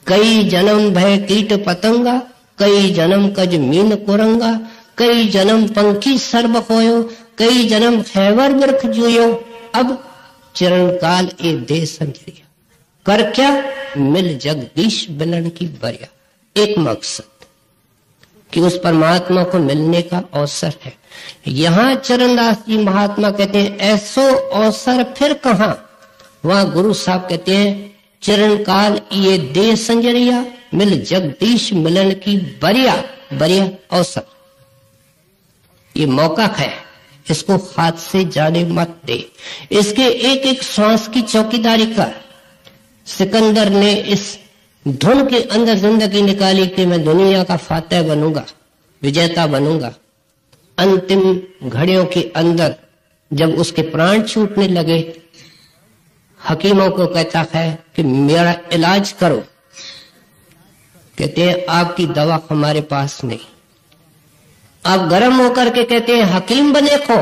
कई जन्म भय कीट पतंगा, कई जन्म कज मीन कुरंगा, कई जन्म पंखी सर्ब होयो, कई जन्म खैवर वृक्ष जुयो। अब चरण काल ए दे संजरिया, कर क्या मिल जगदीश बिलन की बरिया। एक मकसद कि उस परमात्मा को मिलने का अवसर है। यहाँ चरणदास जी महात्मा कहते हैं ऐसो अवसर फिर कहाँ। वहां गुरु साहब कहते हैं चरण काल ये दे संजरिया, मिल जगदीश मिलन की बरिया। बरिया अवसर, ये मौका है, इसको हाथ से जाने मत दे। इसके एक एक श्वास की चौकीदारी कर। सिकंदर ने इस धुन के अंदर जिंदगी निकाली कि मैं दुनिया का फातह बनूंगा, विजेता बनूंगा। अंतिम घड़ियों के अंदर जब उसके प्राण छूटने लगे, हकीमों को कहता है कि मेरा इलाज करो। कहते हैं आपकी दवा हमारे पास नहीं। आप गर्म होकर के कहते हैं हकीम बने को।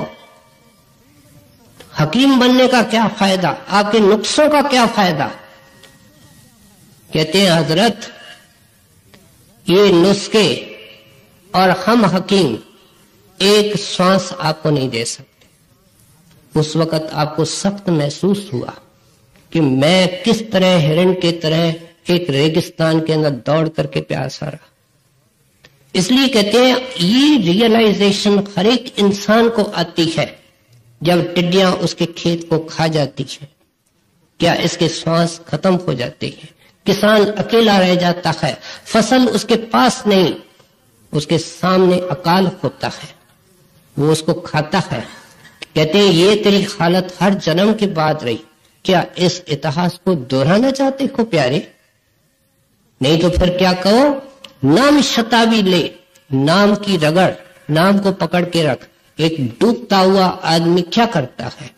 हकीम बनने का क्या फायदा, आपके नुस्खों का क्या फायदा? कहते हैं हजरत ये नुस्खे और हम हकीम एक श्वास आपको नहीं दे सकते। उस वक्त आपको सख्त महसूस हुआ कि मैं किस तरह हिरण के तरह एक रेगिस्तान के अंदर दौड़ करके प्यासा रहा। इसलिए कहते हैं ये रियलाइजेशन हर एक इंसान को आती है जब टिड्डियां उसके खेत को खा जाती है। क्या इसके श्वास खत्म हो जाते हैं, किसान अकेला रह जाता है, फसल उसके पास नहीं, उसके सामने अकाल होता है, वो उसको खाता है। कहते हैं ये तेरी हालत हर जन्म के बाद रही। क्या इस इतिहास को दोहराना चाहते हो प्यारे? नहीं तो फिर क्या कहो, नाम शताबी ले, नाम की रगड़, नाम को पकड़ के रख। एक डूबता हुआ आदमी क्या करता है?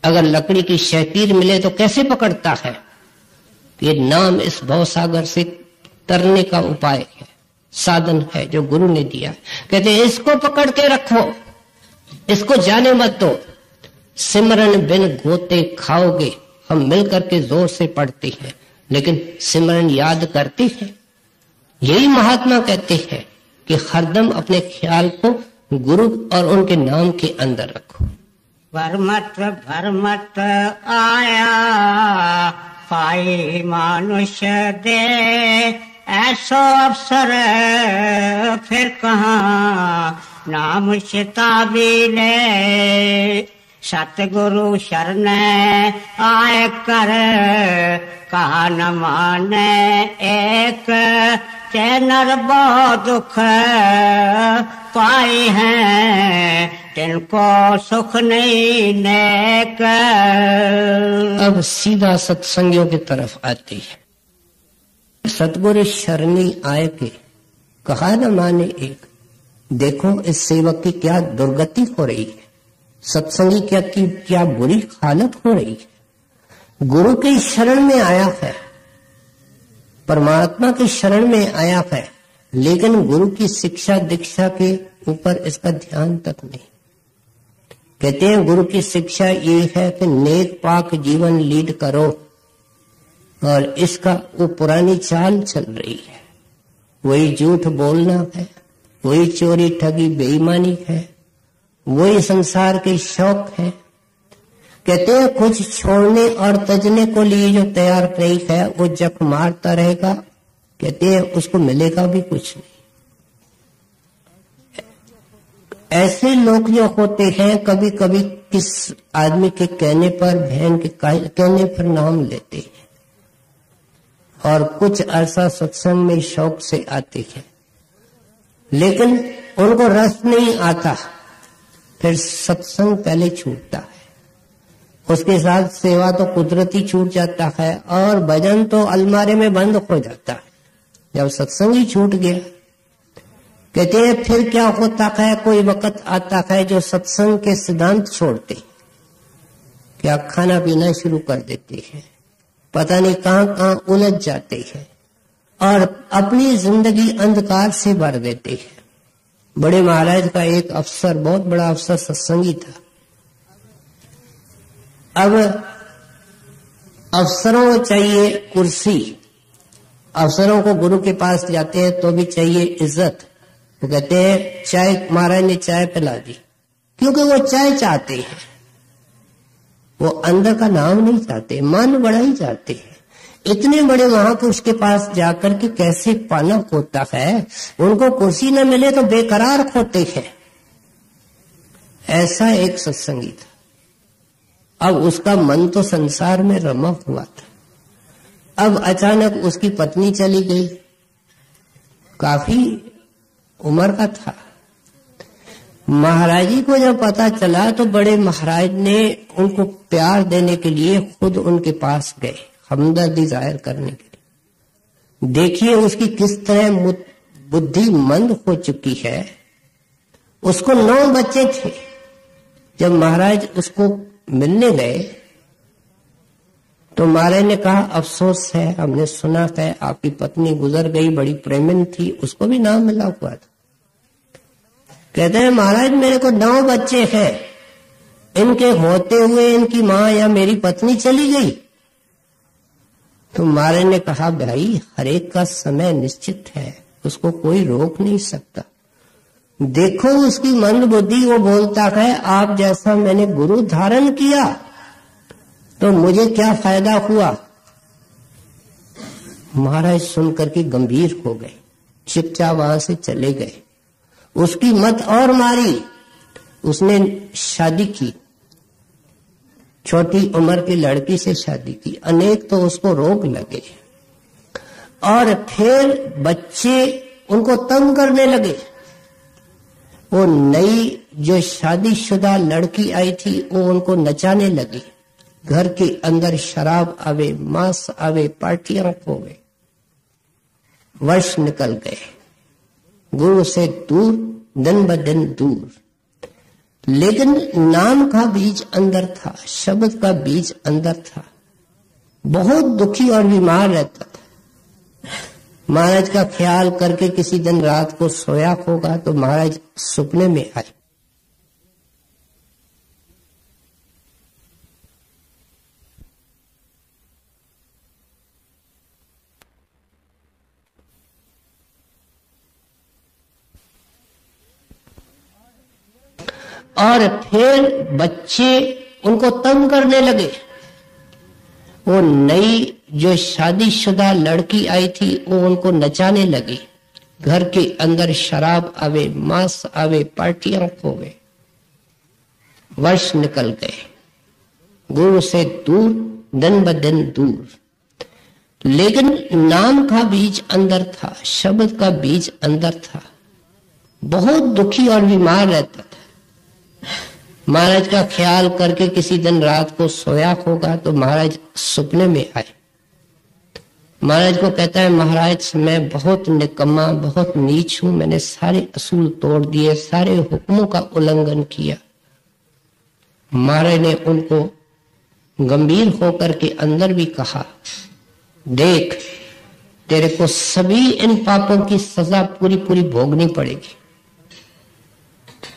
अगर लकड़ी की शहतीर मिले तो कैसे पकड़ता है? ये नाम इस भवसागर से तरने का उपाय है, साधन है जो गुरु ने दिया है। कहते हैं इसको पकड़ के रखो, इसको जाने मत दो। सिमरन बिन गोते खाओगे। हम मिलकर के जोर से पढ़ते हैं लेकिन सिमरन याद करते हैं। यही महात्मा कहते हैं कि हरदम अपने ख्याल को गुरु और उनके नाम के अंदर रखो। भरमत भरमत आया पाई मानुष्य दे, ऐसो अवसर फिर कहाँ नाम शताबी ले। सतगुरु शरण आए कर कहा न माने एक, चैनर बहुत दुख पाई हैं तिनको सुख नहीं नेक। अब सीधा सत्संगियों की तरफ आती है। सतगुरु शरणी आए के कहा न माने एक। देखो इस सेवक की क्या दुर्गति हो रही है, सत्संगी क्या बुरी हालत हो रही है। गुरु की शरण में आया है, परमात्मा की शरण में आया है, लेकिन गुरु की शिक्षा दीक्षा के ऊपर इसका ध्यान तक नहीं। कहते हैं गुरु की शिक्षा ये है कि नेक पाक जीवन लीड करो, और इसका वो पुरानी चाल चल रही है। वही झूठ बोलना है, वही चोरी ठगी बेईमानी है, वही संसार के शौक है। कहते हैं कुछ छोड़ने और तजने को लिए जो तैयार नहीं है वो जख मारता रहेगा। कहते हैं उसको मिलेगा भी कुछ नहीं। ऐसे लोग जो होते हैं कभी कभी किस आदमी के कहने पर, बहन के कहने पर नाम लेते हैं और कुछ अरसा सत्संग में शौक से आते हैं, लेकिन उनको रस नहीं आता। फिर सत्संग पहले छूटता है, उसके साथ सेवा तो कुदरती छूट जाता है और भजन तो अलमारे में बंद हो जाता है। जब सत्संग ही छूट गया कहते हैं फिर क्या होता है, कोई वक्त आता है जो सत्संग के सिद्धांत छोड़ते, क्या खाना पीना शुरू कर देते हैं, पता नहीं कहां कहां उलझ जाते हैं और अपनी जिंदगी अंधकार से भर देते हैं। बड़े महाराज का एक अफसर, बहुत बड़ा अफसर सत्संगी था। अब अफसरों को चाहिए कुर्सी, अफसरों को गुरु के पास जाते हैं तो भी चाहिए इज्जत। वो कहते हैं चाय, महाराज ने चाय पिला दी, क्योंकि वो चाय चाहते हैं, वो अंदर का नाम नहीं चाहते, मान बड़ा ही चाहते हैं। इतने बड़े महापुरुष के पास जाकर के कैसे पाना होता है, उनको कुर्सी न मिले तो बेकरार होते हैं। ऐसा एक सत्संगी था। अब उसका मन तो संसार में रमा हुआ था। अब अचानक उसकी पत्नी चली गई, काफी उम्र का था। महाराज जी को जब पता चला तो बड़े महाराज ने उनको प्यार देने के लिए खुद उनके पास गए, हमदर्दी जाहिर करने के लिए। देखिए उसकी किस तरह बुद्धि मंद हो चुकी है। उसको 9 बच्चे थे। जब महाराज उसको मिलने गए तो महाराज ने कहा अफसोस है, हमने सुना है आपकी पत्नी गुजर गई, बड़ी प्रेमन थी, उसको भी नाम मिला हुआ था। कहते हैं महाराज मेरे को 9 बच्चे हैं, इनके होते हुए इनकी मां या मेरी पत्नी चली गई। तो महाराज ने कहा भाई हर एक का समय निश्चित है, उसको कोई रोक नहीं सकता। देखो उसकी मंद बुद्धि, वो बोलता है आप जैसा मैंने गुरु धारण किया तो मुझे क्या फायदा हुआ। महाराज सुनकर के गंभीर हो गए, चुपचाप वहां से चले गए। उसकी मत और मारी, उसने शादी की, छोटी उम्र की लड़की से शादी की। अनेक तो उसको रोग लगे और फिर बच्चे उनको तंग करने लगे। वो नई जो शादीशुदा लड़की आई थी वो उनको नचाने लगी। घर के अंदर शराब आवे, मांस आवे, पार्टियां हो गए। वर्ष निकल गए, गुरु से दूर, दिन ब दिन दूर। लेकिन नाम का बीज अंदर था, शब्द का बीज अंदर था। बहुत दुखी और बीमार रहता था। महाराज का ख्याल करके किसी दिन रात को सोया होगा तो महाराज सपने में आए। और फिर बच्चे उनको तंग करने लगे। वो नई जो शादीशुदा लड़की आई थी वो उनको नचाने लगी। घर के अंदर शराब आवे, मांस आवे, पार्टियां हो गए। वर्ष निकल गए, गुरु से दूर, दिन ब दिन दूर। लेकिन नाम का बीज अंदर था, शब्द का बीज अंदर था। बहुत दुखी और बीमार रहता था। महाराज का ख्याल करके किसी दिन रात को सोया होगा तो महाराज सपने में आए। महाराज को कहता है महाराज मैं बहुत निकम्मा, बहुत नीच हूं, मैंने सारे असूल तोड़ दिए, सारे हुक्मों का उल्लंघन किया। महाराज ने उनको गंभीर होकर के अंदर भी कहा देख तेरे को सभी इन पापों की सजा पूरी पूरी भोगनी पड़ेगी।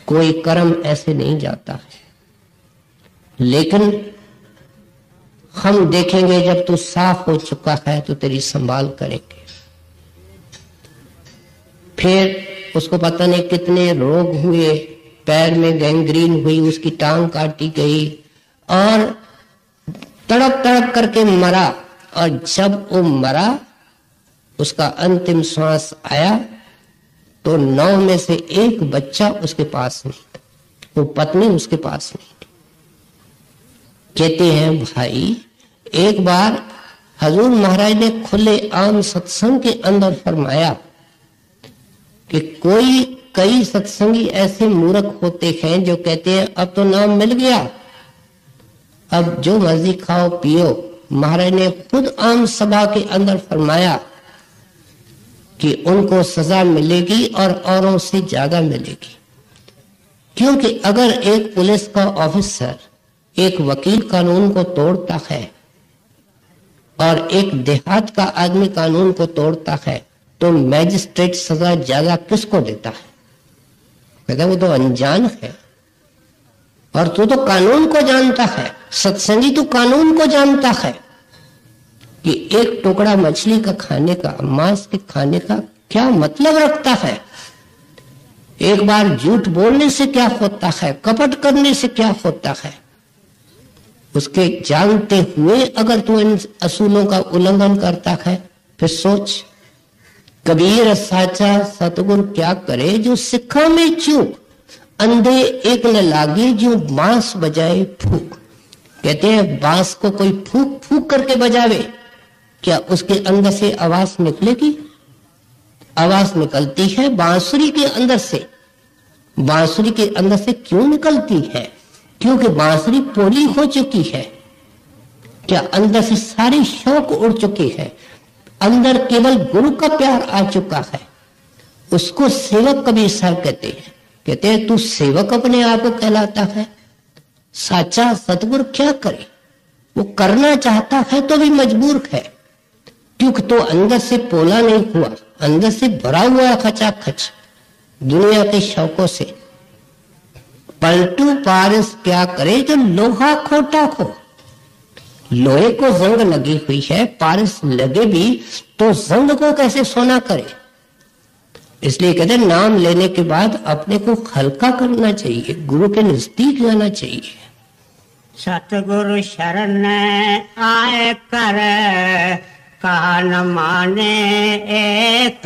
कोई कर्म ऐसे नहीं जाता है, लेकिन हम देखेंगे जब तू साफ हो चुका है तो तेरी संभाल करेंगे। फिर उसको पता नहीं कितने रोग हुए, पैर में गैंग्रीन हुई, उसकी टांग काटी गई और तड़प तड़प करके मरा। और जब वो मरा उसका अंतिम श्वास आया तो 9 में से 1 बच्चा उसके पास नहीं था, वो पत्नी उसके पास नहीं थी। कहते हैं भाई एक बार हजूर महाराज ने खुले आम सत्संग के अंदर फरमाया कि कई सत्संगी ऐसे मूर्ख होते हैं जो कहते हैं अब तो नाम मिल गया, अब जो मर्जी खाओ पियो। महाराज ने खुद आम सभा के अंदर फरमाया कि उनको सजा मिलेगी और औरों से ज्यादा मिलेगी। क्योंकि अगर एक पुलिस का ऑफिसर, एक वकील कानून को तोड़ता है और एक देहात का आदमी कानून को तोड़ता है, तो मैजिस्ट्रेट सजा ज्यादा किसको देता है? कहता है वो तो अनजान है, और तू तो कानून को जानता है, सत्संगी तू कानून को जानता है कि एक टुकड़ा मछली का खाने का, मांस के खाने का क्या मतलब रखता है, एक बार झूठ बोलने से क्या होता है, कपट करने से क्या होता है। उसके जानते हुए अगर तू इन असूलों का उल्लंघन करता है, फिर सोच कबीर साचा सतगुरु क्या करे, जो सिखा में चूक अंधे एक न लागे, जो बांस बजाए फूक। कहते हैं बांस को कोई फूक फूक करके बजावे, क्या उसके अंदर से आवाज निकलेगी? आवाज निकलती है बांसुरी के अंदर से। बांसुरी के अंदर से क्यों निकलती है? क्योंकि बांसुरी पोली हो चुकी है। क्या अंदर से सारे शौक उड़ चुके हैं, अंदर केवल गुरु का प्यार आ चुका है। उसको सेवक कबीर साहब कहते हैं। कहते हैं तू सेवक अपने आप को कहलाता है। साचा सतगुरु क्या करे? वो करना चाहता है तो भी मजबूर है, क्योंकि तो अंदर से पोला नहीं हुआ, अंदर से भरा हुआ है खचाखच दुनिया के शौकों से। पलटू पारस क्या करे जो लोहा खोटा हो। लोहे को जंग लगी हुई है, पारस लगे भी तो जंग को कैसे सोना करे। इसलिए कहते नाम लेने के बाद अपने को हल्का करना चाहिए, गुरु के नजदीक जाना चाहिए। सतगुरु शरण आए कर कहा न माने एक,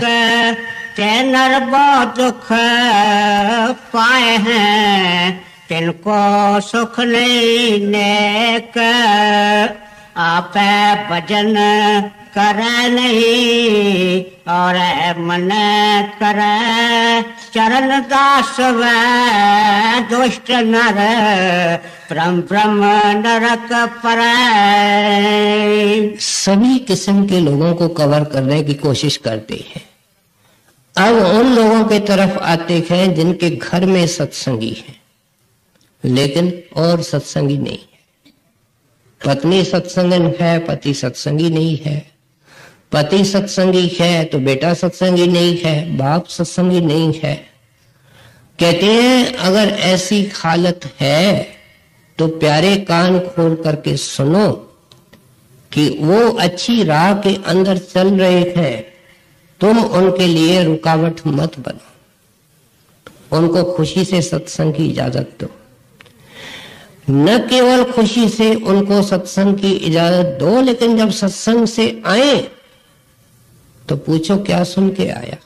ते नर बहुत दुख पाए हैं, तिनको सुख नहीं नेक। आपे भजन करे नहीं और मन करे, चरण दास व दुष्ट नर परम ब्रह्म नरक पर। सभी किस्म के लोगों को कवर करने की कोशिश करते हैं। अब उन लोगों के तरफ आते हैं जिनके घर में सत्संगी है लेकिन और सत्संगी नहीं है। पत्नी सत्संगन है, पति सत्संगी नहीं है। पति सत्संगी है तो बेटा सत्संगी नहीं है, बाप सत्संगी नहीं है। कहते हैं अगर ऐसी हालत है तो प्यारे कान खोल करके सुनो कि वो अच्छी राह के अंदर चल रहे हैं, तुम उनके लिए रुकावट मत बनो। उनको खुशी से सत्संग की इजाजत दो। न केवल खुशी से उनको सत्संग की इजाजत दो, लेकिन जब सत्संग से आए तो पूछो क्या सुन के आया।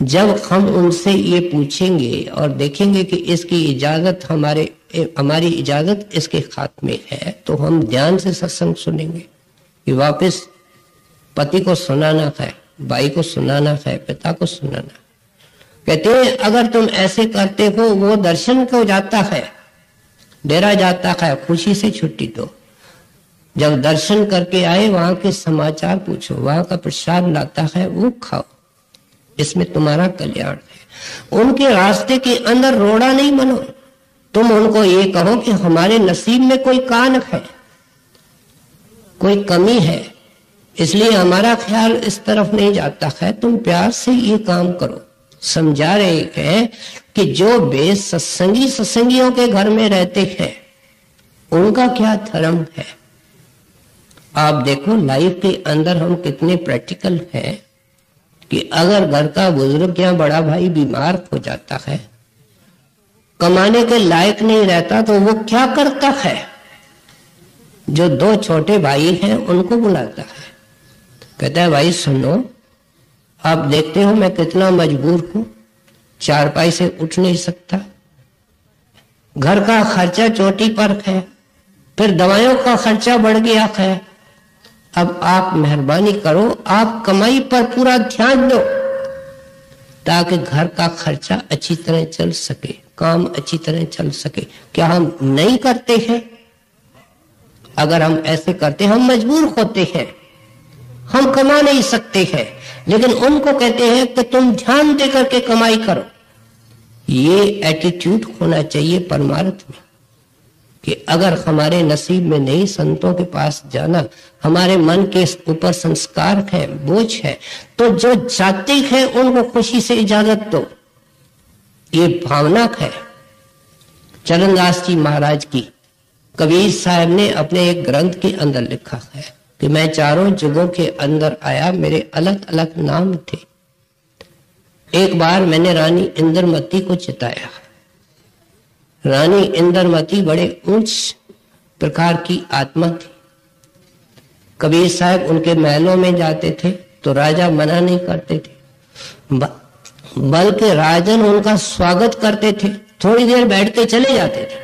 जब हम उनसे ये पूछेंगे और देखेंगे कि इसकी इजाजत हमारी इजाजत इसके हाथ में है, तो हम ध्यान से सत्संग सुनेंगे कि वापस पति को सुनाना है, भाई को सुनाना है, पिता को सुनाना। कहते हैं अगर तुम ऐसे करते हो, वो दर्शन को जाता है, डेरा जाता है, खुशी से छुट्टी दो। जब दर्शन करके आए वहां के समाचार पूछो, वहां का प्रसाद लाता है वो खाओ, इसमें तुम्हारा कल्याण है। उनके रास्ते के अंदर रोड़ा नहीं बनो। तुम उनको ये कहो कि हमारे नसीब में कोई कान है, कोई कमी है, इसलिए हमारा ख्याल इस तरफ नहीं जाता है। तुम प्यार से ये काम करो। समझा रहे हैं कि जो बेसत्संगी सत्संगियों के घर में रहते हैं उनका क्या धर्म है। आप देखो लाइफ के अंदर हम कितने प्रैक्टिकल हैं कि अगर घर का बुजुर्ग या बड़ा भाई बीमार हो जाता है, कमाने के लायक नहीं रहता, तो वो क्या करता है? जो दो छोटे भाई हैं उनको बुलाता है, कहता है भाई सुनो, आप देखते हो मैं कितना मजबूर हूं, चारपाई से उठ नहीं सकता, घर का खर्चा चोटी पर है, फिर दवाइयों का खर्चा बढ़ गया है। अब आप मेहरबानी करो, आप कमाई पर पूरा ध्यान दो ताकि घर का खर्चा अच्छी तरह चल सके, काम अच्छी तरह चल सके। क्या हम नहीं करते हैं? अगर हम ऐसे करते हम मजबूर होते हैं। हम कमा नहीं सकते हैं, लेकिन उनको कहते हैं कि तुम ध्यान दे करके कमाई करो। ये एटीट्यूड होना चाहिए परमार्थ में कि अगर हमारे नसीब में नहीं संतों के पास जाना, हमारे मन के ऊपर संस्कार है, बोझ है, तो जो जाते हैं उनको खुशी से इजाजत दो। ये भावना है चरणदास जी महाराज की। कबीर साहब ने अपने एक ग्रंथ के अंदर लिखा है कि मैं चारों जुगों के अंदर आया, मेरे अलग अलग नाम थे। एक बार मैंने रानी इंद्रमती को चिताया। रानी इंद्रमती बड़े ऊंच प्रकार की आत्मा थी। कबीर साहब उनके महलों में जाते थे तो राजा मना नहीं करते थे, बल्कि राजन उनका स्वागत करते थे, थोड़ी देर बैठ के चले जाते थे।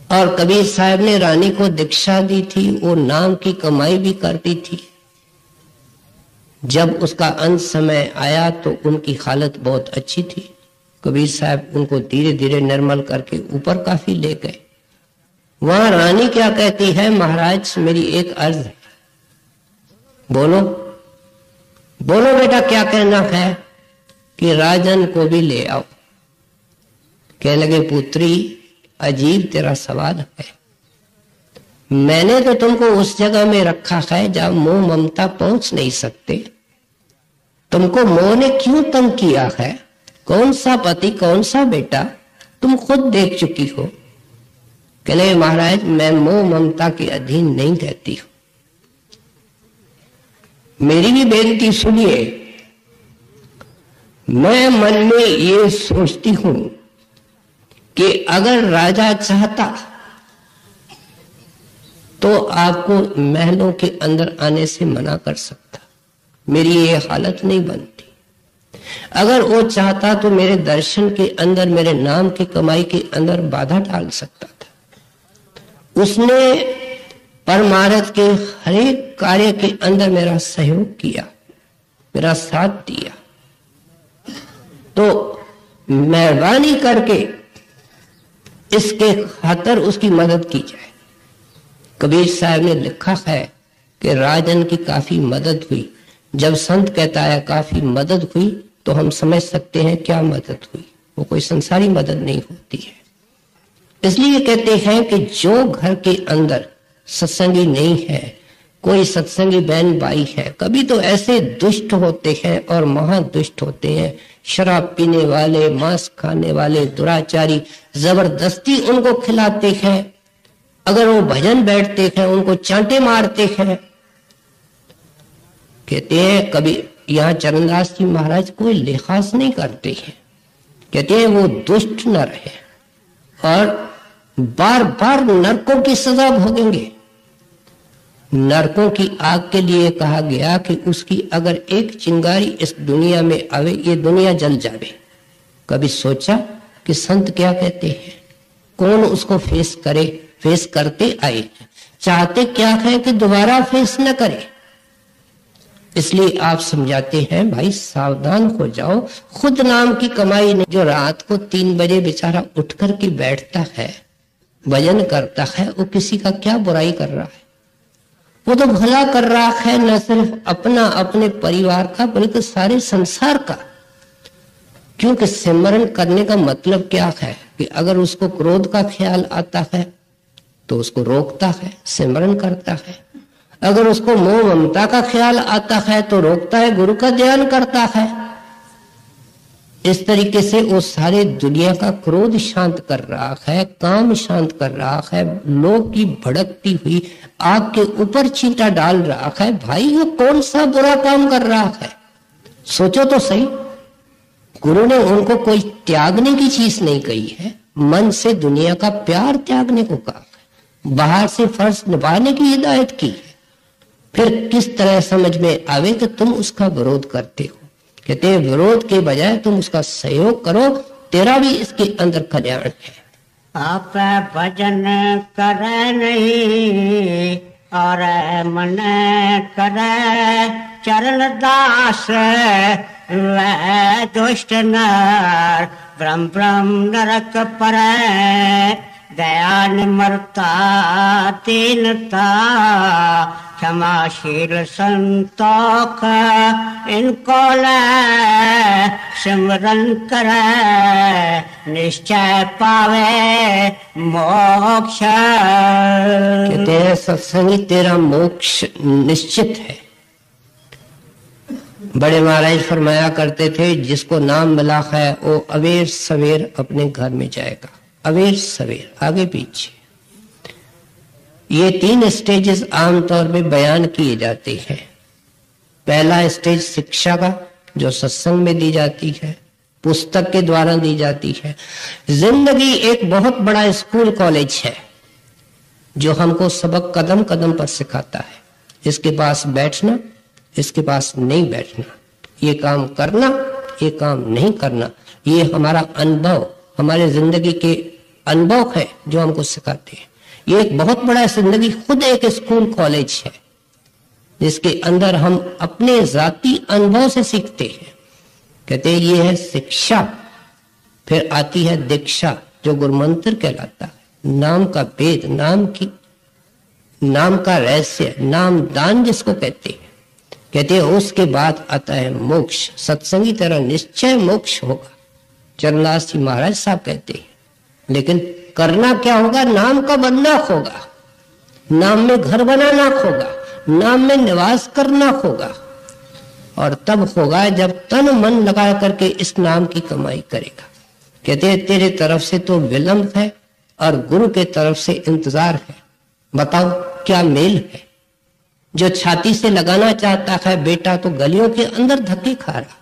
और कबीर साहब ने रानी को दीक्षा दी थी, वो नाम की कमाई भी करती थी। जब उसका अंत समय आया तो उनकी हालत बहुत अच्छी थी। कबीर साहब उनको धीरे धीरे निर्मल करके ऊपर काफी ले गए। वहां रानी क्या कहती है, महाराज मेरी एक अर्ज है, बोलो बोलो बेटा क्या कहना है, कि राजन को भी ले आओ। कह लगे पुत्री अजीब तेरा सवाल है, मैंने तो तुमको उस जगह में रखा है जहां मोह ममता पहुंच नहीं सकते। तुमको मोह ने क्यों तंग किया है, कौन सा पति कौन सा बेटा तुम खुद देख चुकी हो। कहले महाराज मैं मोह ममता के अधीन नहीं रहती हूं, मेरी भी बेनती सुनिए। मैं मन में ये सोचती हूं कि अगर राजा चाहता तो आपको महलों के अंदर आने से मना कर सकता, मेरी ये हालत नहीं बनती। अगर वो चाहता तो मेरे दर्शन के अंदर, मेरे नाम की कमाई के अंदर बाधा डाल सकता था। उसने परमार्थ के हर एक कार्य के अंदर मेरा सहयोग किया, मेरा साथ दिया। तो मेहरबानी करके इसके खातर उसकी मदद की जाए। कबीर साहब ने लिखा है कि राजन की काफी मदद हुई। जब संत कहता है काफी मदद हुई तो हम समझ सकते हैं क्या मदद हुई, वो कोई संसारी मदद नहीं होती है। इसलिए कहते हैं कि जो घर के अंदर सत्संगी नहीं है, कोई सत्संगी बहन भाई है, कभी तो ऐसे दुष्ट होते हैं और महादुष्ट होते हैं, शराब पीने वाले, मांस खाने वाले, दुराचारी, जबरदस्ती उनको खिलाते हैं। अगर वो भजन बैठते हैं उनको चांटे मारते हैं। कहते हैं कभी यहाँ चरणदास जी महाराज कोई लिहाज नहीं करते हैं, कहते हैं वो दुष्ट न रहे और बार बार नरकों की सजा भोगेंगे। नरकों की आग के लिए कहा गया कि उसकी अगर एक चिंगारी इस दुनिया में आवे, ये दुनिया जल जावे। कभी सोचा कि संत क्या कहते हैं, कौन उसको फेस करे, फेस करते आए, चाहते क्या है कि दोबारा फेस न करे। इसलिए आप समझाते हैं भाई सावधान हो जाओ, खुद नाम की कमाई नहीं। जो रात को 3 बजे बेचारा उठ कर के बैठता है, भजन करता है, वो किसी का क्या बुराई कर रहा है, वो तो भला कर रहा है, न सिर्फ अपना अपने परिवार का बल्कि सारे संसार का। क्योंकि सिमरन करने का मतलब क्या है कि अगर उसको क्रोध का ख्याल आता है तो उसको रोकता है, सिमरन करता है। अगर उसको मोह ममता का ख्याल आता है तो रोकता है, गुरु का ध्यान करता है। इस तरीके से वो सारे दुनिया का क्रोध शांत कर रहा है, काम शांत कर रहा है, लोग की भड़कती हुई आग के ऊपर चींटा डाल रहा है। भाई ये कौन सा बुरा काम कर रहा है, सोचो तो सही। गुरु ने उनको कोई त्यागने की चीज नहीं कही है, मन से दुनिया का प्यार त्यागने को कहा है, बाहर से फर्ज निभाने की हिदायत की है। फिर किस तरह समझ में आवे कि तुम उसका विरोध करते हो। कहते हैं विरोध के बजाय तुम उसका सहयोग करो, तेरा भी इसके अंदर कल्याण है। आप भजन करे नहीं और मन करे चरण दास, वह दुष्ट नर ब्रह्म ब्रह्म नरक पर, दया निमरता दीनता क्षमाशील संतोख इनको ले सिमरन करे निश्चय पावे मोक्ष। कहते हैं सत्संगी तेरा मोक्ष निश्चित है। बड़े महाराज फरमाया करते थे जिसको नाम मिला है वो अवेर सवेर अपने घर में जाएगा। अवेर सवेर आगे पीछे ये 3 स्टेजेस आमतौर पे बयान किए जाते हैं। पहला स्टेज शिक्षा का जो सत्संग में दी जाती है, पुस्तक के द्वारा दी जाती है। जिंदगी एक बहुत बड़ा स्कूल कॉलेज है जो हमको सबक कदम कदम पर सिखाता है। इसके पास बैठना, इसके पास नहीं बैठना, ये काम करना, ये काम नहीं करना, ये हमारा अनुभव, हमारे जिंदगी के अनुभव है जो हमको सिखाते हैं। ये एक बहुत बड़ा जिंदगी खुद एक स्कूल कॉलेज है जिसके अंदर हम अपने जाती अनुभव से सीखते हैं। कहते हैं ये है शिक्षा। फिर आती है दीक्षा जो गुरुमंत्र कहलाता है, नाम का भेद, नाम का रहस्य, नाम दान जिसको कहते हैं। कहते हैं उसके बाद आता है मोक्ष। सत्संगी तरह निश्चय मोक्ष होगा, चरणास जी महाराज साहब कहते हैं। लेकिन करना क्या होगा? नाम का बनना होगा, नाम में घर बनाना होगा, नाम में निवास करना होगा। और तब होगा जब तन मन लगा करके इस नाम की कमाई करेगा। कहते हैं तेरे तरफ से तो विलंब है और गुरु के तरफ से इंतजार है। बताओ क्या मेल है? जो छाती से लगाना चाहता है बेटा तो गलियों के अंदर धक्के खा रहा।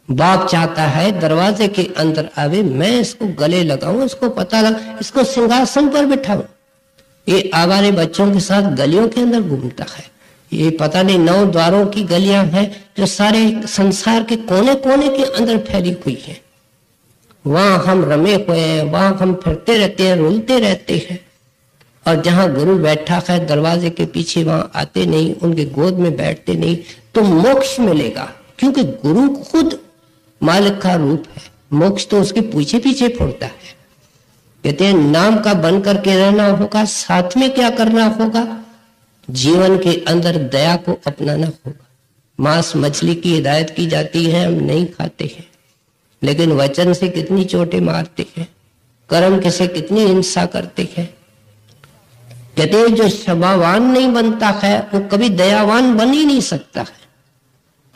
बाप चाहता है दरवाजे के अंदर आवे, मैं इसको गले लगाऊं, इसको पता लगा, इसको सिंहासन पर बिठाऊं। ये आवारे बच्चों के साथ गलियों के अंदर घूमता है। ये पता नहीं 9 द्वारों की गलियां हैं जो सारे संसार के कोने कोने के अंदर फैली हुई है। वहां हम रमे हुए हैं, वहां हम फिरते रहते हैं, रुलते रहते हैं। और जहां गुरु बैठा है दरवाजे के पीछे वहां आते नहीं, उनके गोद में बैठते नहीं, तो मोक्ष मिलेगा। क्योंकि गुरु खुद मालिक का रूप है, मोक्ष तो उसके पीछे पीछे फुरता है। कहते हैं नाम का बन करके रहना होगा, साथ में क्या करना होगा? जीवन के अंदर दया को अपनाना होगा। मांस मछली की हिदायत की जाती है, हम नहीं खाते हैं, लेकिन वचन से कितनी चोटें मारते हैं, कर्म से कितनी हिंसा करते हैं। कहते हैं जो क्षमावान नहीं बनता है वो कभी दयावान बन ही नहीं सकता है।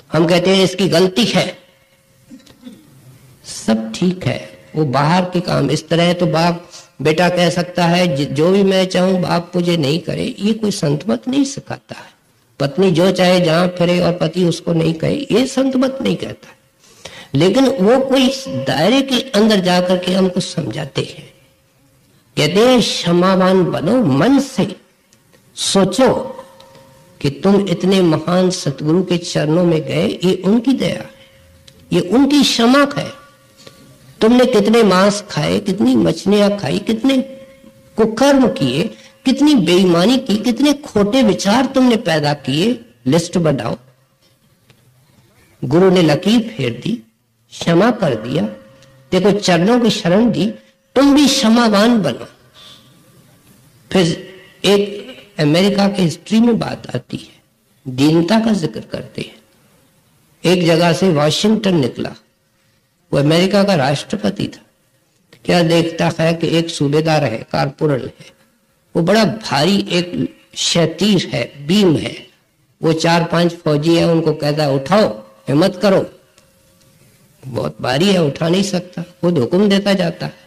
हम कहते हैं इसकी गलती है, सब ठीक है, वो बाहर के काम इस तरह है तो बाप बेटा कह सकता है जो भी मैं चाहूं बाप मुझे नहीं करे। ये कोई संत मत नहीं सिखाता है। पत्नी जो चाहे जहां फिरे और पति उसको नहीं कहे, ये संत मत नहीं कहता है। लेकिन वो कोई दायरे के अंदर जाकर के हमको समझाते हैं। कहते हैं क्षमावान बनो, मन से सोचो कि तुम इतने महान सतगुरु के चरणों में गए, ये उनकी दया है, ये उनकी क्षमा है। तुमने कितने मांस खाए, कितनी मछलियां खाई, कितने कुकर्म किए, कितनी बेईमानी की, कितने खोटे विचार तुमने पैदा किए, लिस्ट बनाओ। गुरु ने लकीर फेर दी, क्षमा कर दिया, देखो चरणों की शरण दी, तुम भी क्षमावान बनो। फिर एक अमेरिका के हिस्ट्री में बात आती है, दीनता का जिक्र करते हैं। एक जगह से वाशिंगटन निकला, वो अमेरिका का राष्ट्रपति था। क्या देखता है कि एक सूबेदार है, कारपोरल है, वो बड़ा भारी एक शतीर है, बीम है, वो 4-5 फौजी है, उनको कहता है उठाओ, हिम्मत करो। बहुत भारी है, उठा नहीं सकता, वो हुक्म देता जाता है।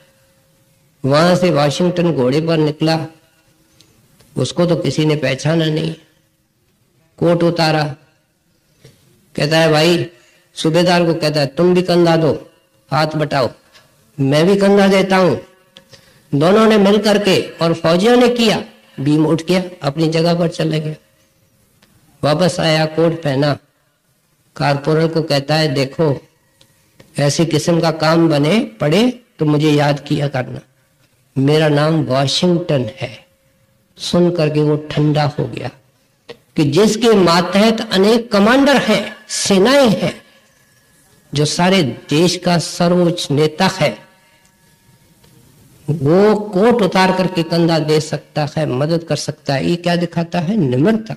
वहां से वाशिंगटन घोड़े पर निकला, उसको तो किसी ने पहचाना नहीं। कोट उतारा, कहता है भाई, सूबेदार को कहता है तुम भी कंधा दो, हाथ बटाओ, मैं भी कंधा देता हूं। दोनों ने मिल करके और फौजियों ने किया, बीम उठ गया, अपनी जगह पर चले गया। वापस आया, कोट पहना, कारपोरल को कहता है देखो ऐसे किस्म का काम बने पड़े तो मुझे याद किया करना, मेरा नाम वाशिंगटन है। सुन करके वो ठंडा हो गया कि जिसके मातहत अनेक कमांडर हैं, सेनाएं हैं, जो सारे देश का सर्वोच्च नेता है, वो कोट उतार करके कंधा दे सकता है, मदद कर सकता है। ये क्या दिखाता है? निम्रता।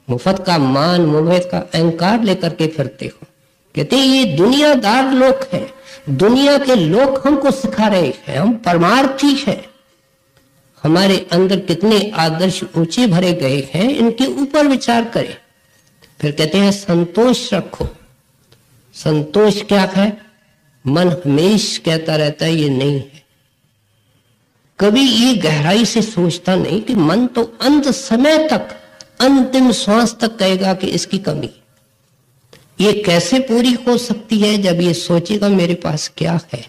मुफ्त का मान, मुफ्त का अहंकार लेकर के फिरते हो। कहते हैं ये दुनियादार लोग हैं, दुनिया के लोग हमको सिखा रहे हैं, हम परमार्थी हैं। हमारे अंदर कितने आदर्श ऊंचे भरे गए हैं, इनके ऊपर विचार करें। फिर कहते हैं संतोष रखो। संतोष क्या है? मन हमेश कहता रहता है ये नहीं है, कभी ये गहराई से सोचता नहीं कि मन तो अंत समय तक, अंतिम श्वास तक कहेगा कि इसकी कमी। ये कैसे पूरी हो सकती है? जब ये सोचेगा मेरे पास क्या है।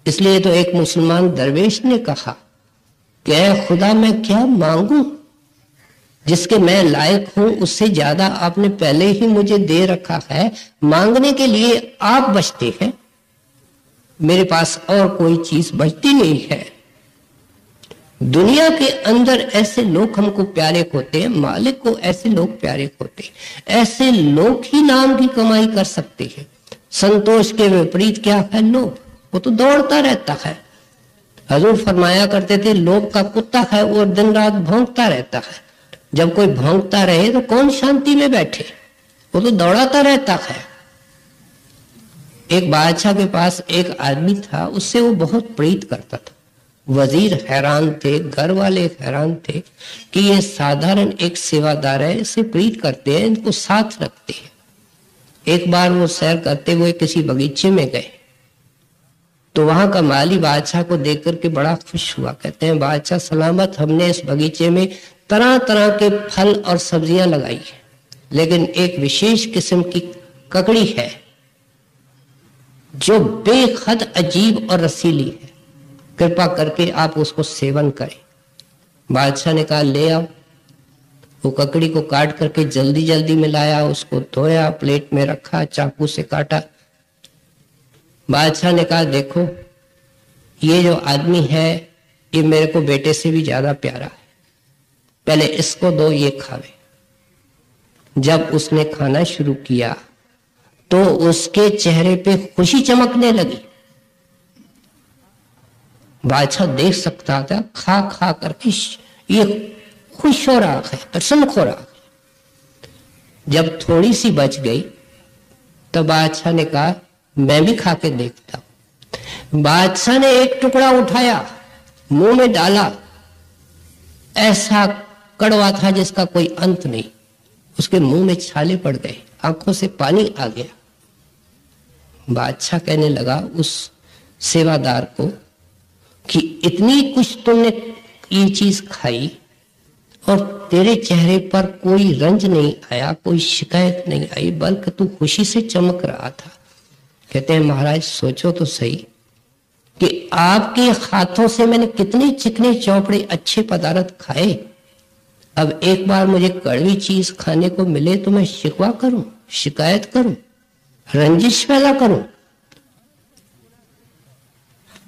इसलिए तो एक मुसलमान दरवेश ने कहा कि ऐ खुदा मैं क्या मांगू, जिसके मैं लायक हूं उससे ज्यादा आपने पहले ही मुझे दे रखा है, मांगने के लिए आप बचते हैं, मेरे पास और कोई चीज बचती नहीं है। दुनिया के अंदर ऐसे लोग हमको प्यारे होते हैं, मालिक को ऐसे लोग प्यारे होते हैं। ऐसे लोग ही नाम की कमाई कर सकते हैं। संतोष के विपरीत क्या है? लोभ। वो तो दौड़ता रहता है। हजूर फरमाया करते थे लोभ का कुत्ता है, वो दिन रात भौंकता रहता है। जब कोई भौंकता रहे तो कौन शांति में बैठे? वो तो दौड़ाता रहता है। एक बादशाह के पास एक आदमी था, उससे वो बहुत प्रीत करता था। वजीर हैरान थे, घर वाले हैरान थे कि ये साधारण एक सेवादार है, इसे प्रीत करते हैं, इनको साथ रखते हैं। एक बार वो सैर करते हुए किसी बगीचे में गए तो वहां का माली बादशाह को देख करके बड़ा खुश हुआ। कहते हैं बादशाह सलामत, हमने इस बगीचे में तरह तरह के फल और सब्जियां लगाई है, लेकिन एक विशेष किस्म की ककड़ी है जो बेहद अजीब और रसीली है, कृपा करके आप उसको सेवन करें। बादशाह ने कहा ले आओ। वो ककड़ी को काट करके जल्दी जल्दी में लाया, उसको धोया, प्लेट में रखा, चाकू से काटा। बादशाह ने कहा देखो ये जो आदमी है ये मेरे को बेटे से भी ज्यादा प्यारा है, पहले इसको दो, ये खावे। जब उसने खाना शुरू किया तो उसके चेहरे पे खुशी चमकने लगी। बादशाह देख सकता था, खा खा करके ये खुश हो रहा है, प्रसन्न हो रहा है। जब थोड़ी सी बच गई तो बादशाह ने कहा मैं भी खा के देखता हूं। बादशाह ने एक टुकड़ा उठाया, मुंह में डाला, ऐसा कड़वा था जिसका कोई अंत नहीं। उसके मुंह में छाले पड़ गए, आंखों से पानी आ गया। बादशाह कहने लगा उस सेवादार को कि इतनी कुछ तुमने ये चीज खाई और तेरे चेहरे पर कोई रंज नहीं आया, कोई शिकायत नहीं आई, बल्कि तू खुशी से चमक रहा था। कहते हैं महाराज सोचो तो सही कि आपके हाथों से मैंने कितने चिकने चौपड़े अच्छे पदार्थ खाए, अब एक बार मुझे कड़वी चीज खाने को मिले तो मैं शिकवा करूं, शिकायत करूं, रंजिश पैदा करूं?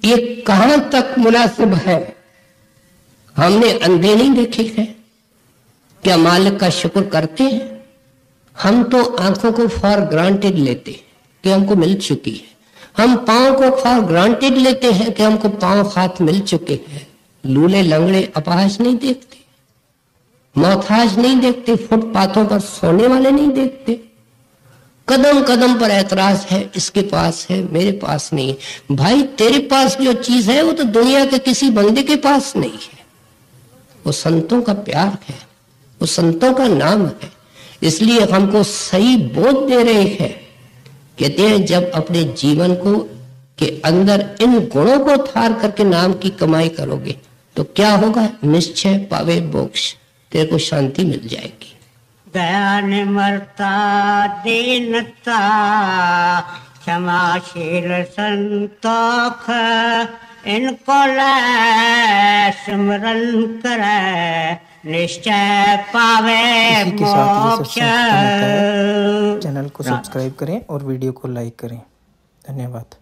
ये कहां तक मुनासिब है? हमने अंधे नहीं देखे हैं, क्या मालिक का शुक्र करते हैं? हम तो आंखों को फॉर ग्रांटेड लेते हैं कि हमको मिल चुकी है, हम पांव को फॉर ग्रांटेड लेते हैं कि हमको पांव हाथ मिल चुके हैं। लूले लंगड़े अपाहज नहीं देखते, मोहताज नहीं देखते, फुटपाथों पर सोने वाले नहीं देखते। कदम कदम पर ऐतराज है, इसके पास है मेरे पास नहीं है। भाई तेरे पास जो चीज है वो तो दुनिया के किसी बंदे के पास नहीं है। वो संतों का प्यार है, वो संतों का नाम है। इसलिए हमको सही बोध दे रहे हैं। कहते हैं जब अपने जीवन को के अंदर इन गुणों को थार करके नाम की कमाई करोगे तो क्या होगा? निश्चय पावे मोक्ष, तेरे को शांति मिल जाएगी। दया निमरता दीनता क्षमाशील संतोख, इनको ले सिमरन करे निश्चय पावे मोक्ष। चैनल को सब्सक्राइब करें और वीडियो को लाइक करें। धन्यवाद।